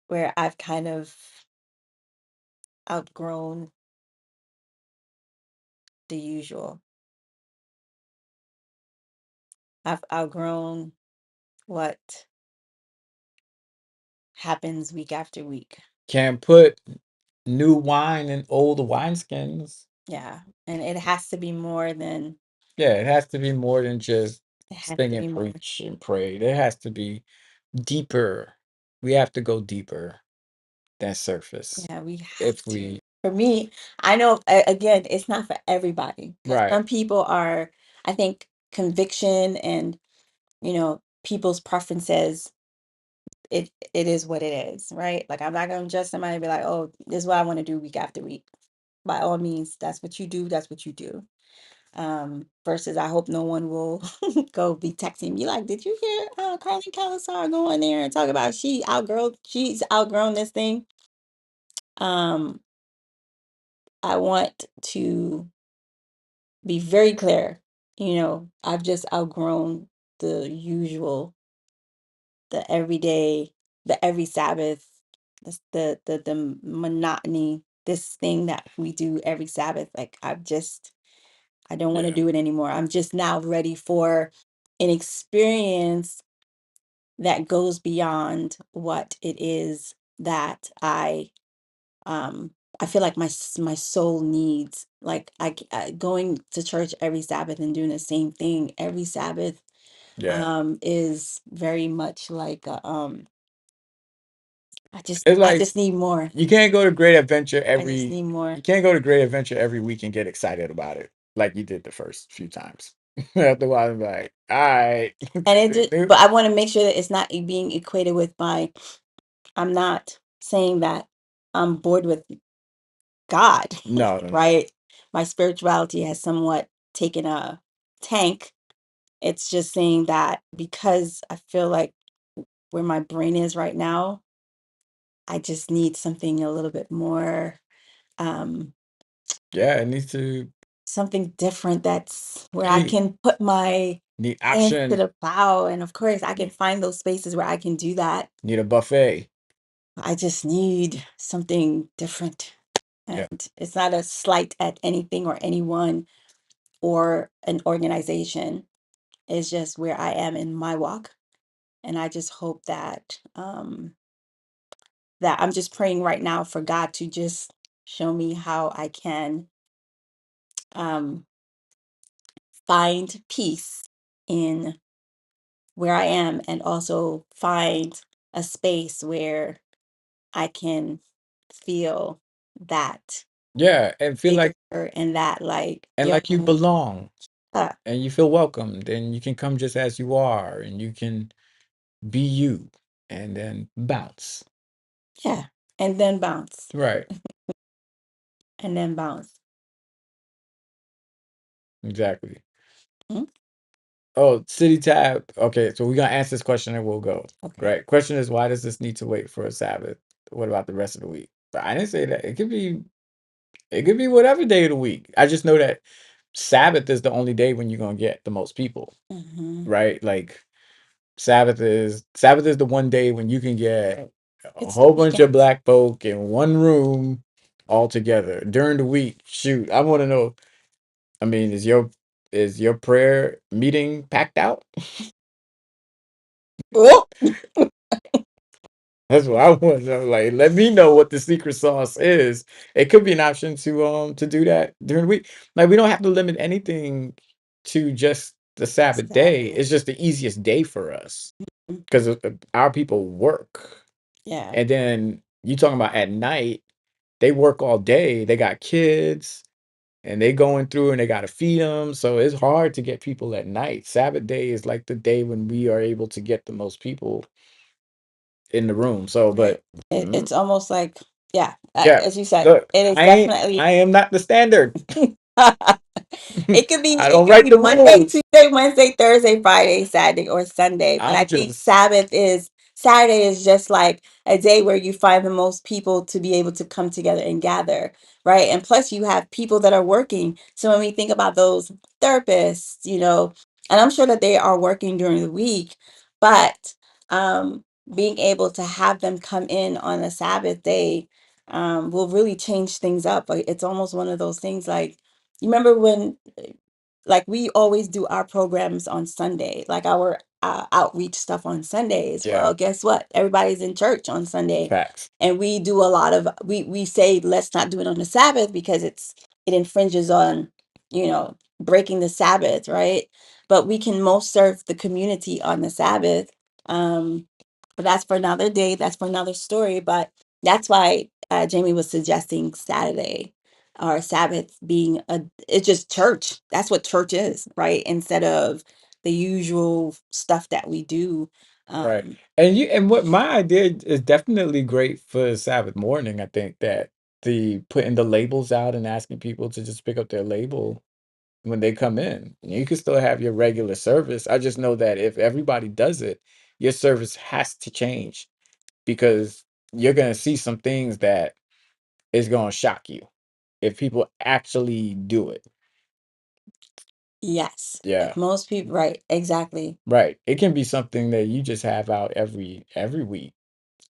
where I've kind of outgrown the usual. I've outgrown what happens week after week. Can't put new wine in old wineskins. Yeah. And it has to be more than, Yeah, it has to be more than just it has sing to and be more. preach and pray. There has to be deeper. We have to go deeper than surface. Yeah, we have If to. we For me, I know, again, it's not for everybody because right. some people are, I think, conviction and, people's preferences, it is what it is, right? Like, I'm not going to judge somebody and be like, oh, this is what I want to do week after week. By all means, that's what you do. That's what you do. Versus I hope no one will go be texting me like, did you hear Carlene Calasar go in there and talk about she's outgrown this thing? Um, I want to be very clear. I've just outgrown the usual, the everyday, the every Sabbath, the monotony, this thing that we do every Sabbath. Like I don't want to Yeah. do it anymore. I'm just now ready for an experience that goes beyond what it is that um I feel like my soul needs. Like going to church every Sabbath and doing the same thing every Sabbath Yeah. is very much like It's I like just need more. you can't go to Great Adventure I just every need more. you can't go to Great Adventure every week and get excited about it like you did the first few times. After a while, I'm like, all right. And but I want to make sure that it's not being equated with I'm not saying that I'm bored with God, No, no, no. right? My spirituality has somewhat taken a tank. It's just saying that because I feel like where my brain is right now, I just need something a little bit more, um, Yeah, it needs to something different that's where I need can put my need hands to option, the plow. And of course, I can find those spaces where I can do that. need a buffet. I just need something different. Yeah. And it's not a slight at anything or anyone or an organization. It's just where I am in my walk. And I just hope that I'm just praying right now for God to just show me how I can um find peace in where I am and also find a space where I can feel that Yeah, and feel bigger like and that like, and yo, like you belong uh, and you feel welcome. Then you can come just as you are and you can be you and then bounce. yeah, and then bounce, Right. and then bounce. Exactly. Mm, Oh, City Tab. Okay, so we're gonna answer this question and we'll go. okay. Right. Question is, why does this need to wait for a Sabbath? What about the rest of the week? But I didn't say that. It could be whatever day of the week. I just know that Sabbath is the only day when you're gonna get the most people, Hmm. right? Like Sabbath is the one day when you can get a It's the whole bunch of weekend. black folk in one room all together. During the week, shoot, I want to know. I mean, is your prayer meeting packed out? Oh, That's what I want to know. Like, let me know what the secret sauce is. It could be an option to do that during the week. Like, we don't have to limit anything to just the Sabbath day. Sabbath. It's just the easiest day for us because our people work. Yeah. And then you talking about at night, they work all day. They got kids and they going through and they got to feed them. So it's hard to get people at night. Sabbath day is like the day when we are able to get the most people in the room. So, Right. but It's almost like, yeah, yeah, as you said, look, it is I ain't, definitely. I am not the standard. It could be I it don't could write be the Monday, rules. Tuesday, Wednesday, Thursday, Friday, Saturday, or Sunday. But I I'm think just Saturday is just like a day where you find the most people to be able to come together and gather, right? And plus you have people that are working. So when we think about those therapists, and I'm sure that they are working during the week, but being able to have them come in on a Sabbath day will really change things up. Like it's almost one of those things like you remember when like we always do our programs on Sunday, like our outreach stuff on Sundays. yeah, Well, guess what? Everybody's in church on Sunday, facts. and we do a lot of we say let's not do it on the Sabbath because it infringes on breaking the Sabbath, right? But we can most serve the community on the Sabbath. Um, but that's for another day. That's for another story. But that's why Jamie was suggesting Saturday or Sabbath being it's just church. That's what church is, right? Instead of the usual stuff that we do. Right. Um, And what my idea is definitely great for Sabbath morning. I think that the putting the labels out and asking people to just pick up their label when they come in. You can still have your regular service. I just know that if everybody does it, your service has to change because you're gonna see some things that is gonna shock you if people actually do it. yes, Yeah. if most people, right, exactly. Right. It can be something that you just have out every week.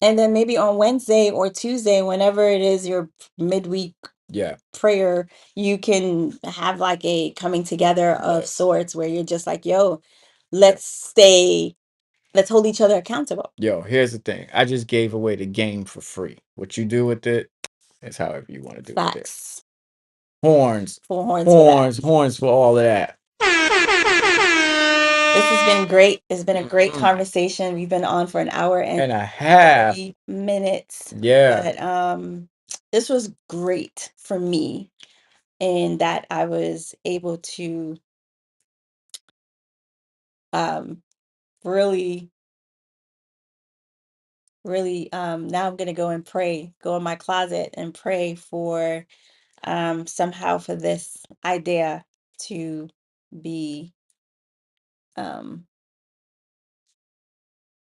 And then maybe on Wednesday or Tuesday, whenever it is your midweek Yeah. prayer, you can have like a coming together of Yeah. sorts where you're just like, yo, let's stay, let's hold each other accountable. Yo, here's the thing. I just gave away the game for free. What you do with it is however you want to do with it. Facts. Horns, Full horns for that. horns, horns for all of that. This has been great. It's been a great Mm, conversation. We've been on for an hour and and a half. 30 minutes. Yeah, But this was great for me in that I was able to um really, really now I'm gonna go and pray, go in my closet and pray for somehow for this idea to be um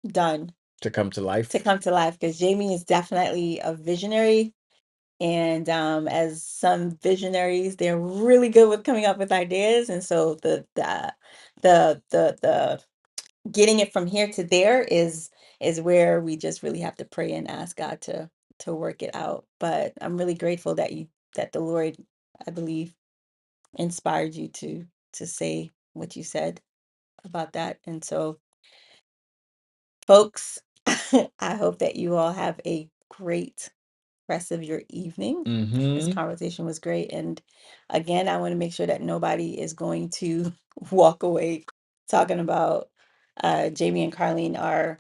done, to come to to life. come to life, because Jamie is definitely a visionary. And as some visionaries, they're really good with coming up with ideas. And so the getting it from here to there is where we just really have to pray and ask God to work it out. But I'm really grateful that the Lord, I believe, inspired you to say what you said about that. And so, folks, I hope that you all have a great rest of your evening. This Mm-hmm. conversation was great. And again, I want to make sure that nobody is going to walk away talking about Jamie and Carlene are,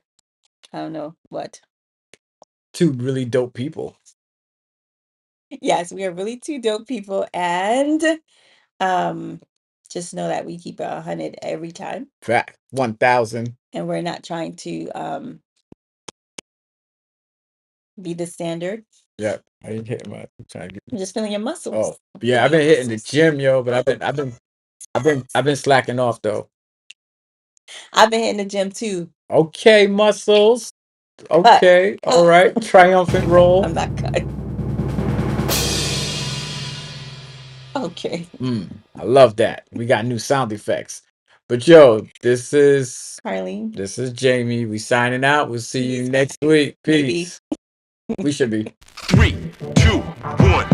I don't know what. Two really dope people. Yes, we are really two dope people. And um, just know that we keep 100 every time. Fact. 1,000. And we're not trying to be the standard. Yep. I ain't hitting my trying to I'm get. just feeling your muscles. Oh, I'm yeah, feeling I've your been hitting the muscles. gym, yo, but I've been slacking off though. I've been hitting the gym too, Okay, muscles. but Okay, all right. Triumphant roll. I'm not cut. Okay. I love that. We got new sound effects. But yo, this is Carlene. Jamie. We signing out. We'll see you next week. Maybe. Peace. We should be. 3, 2, 1.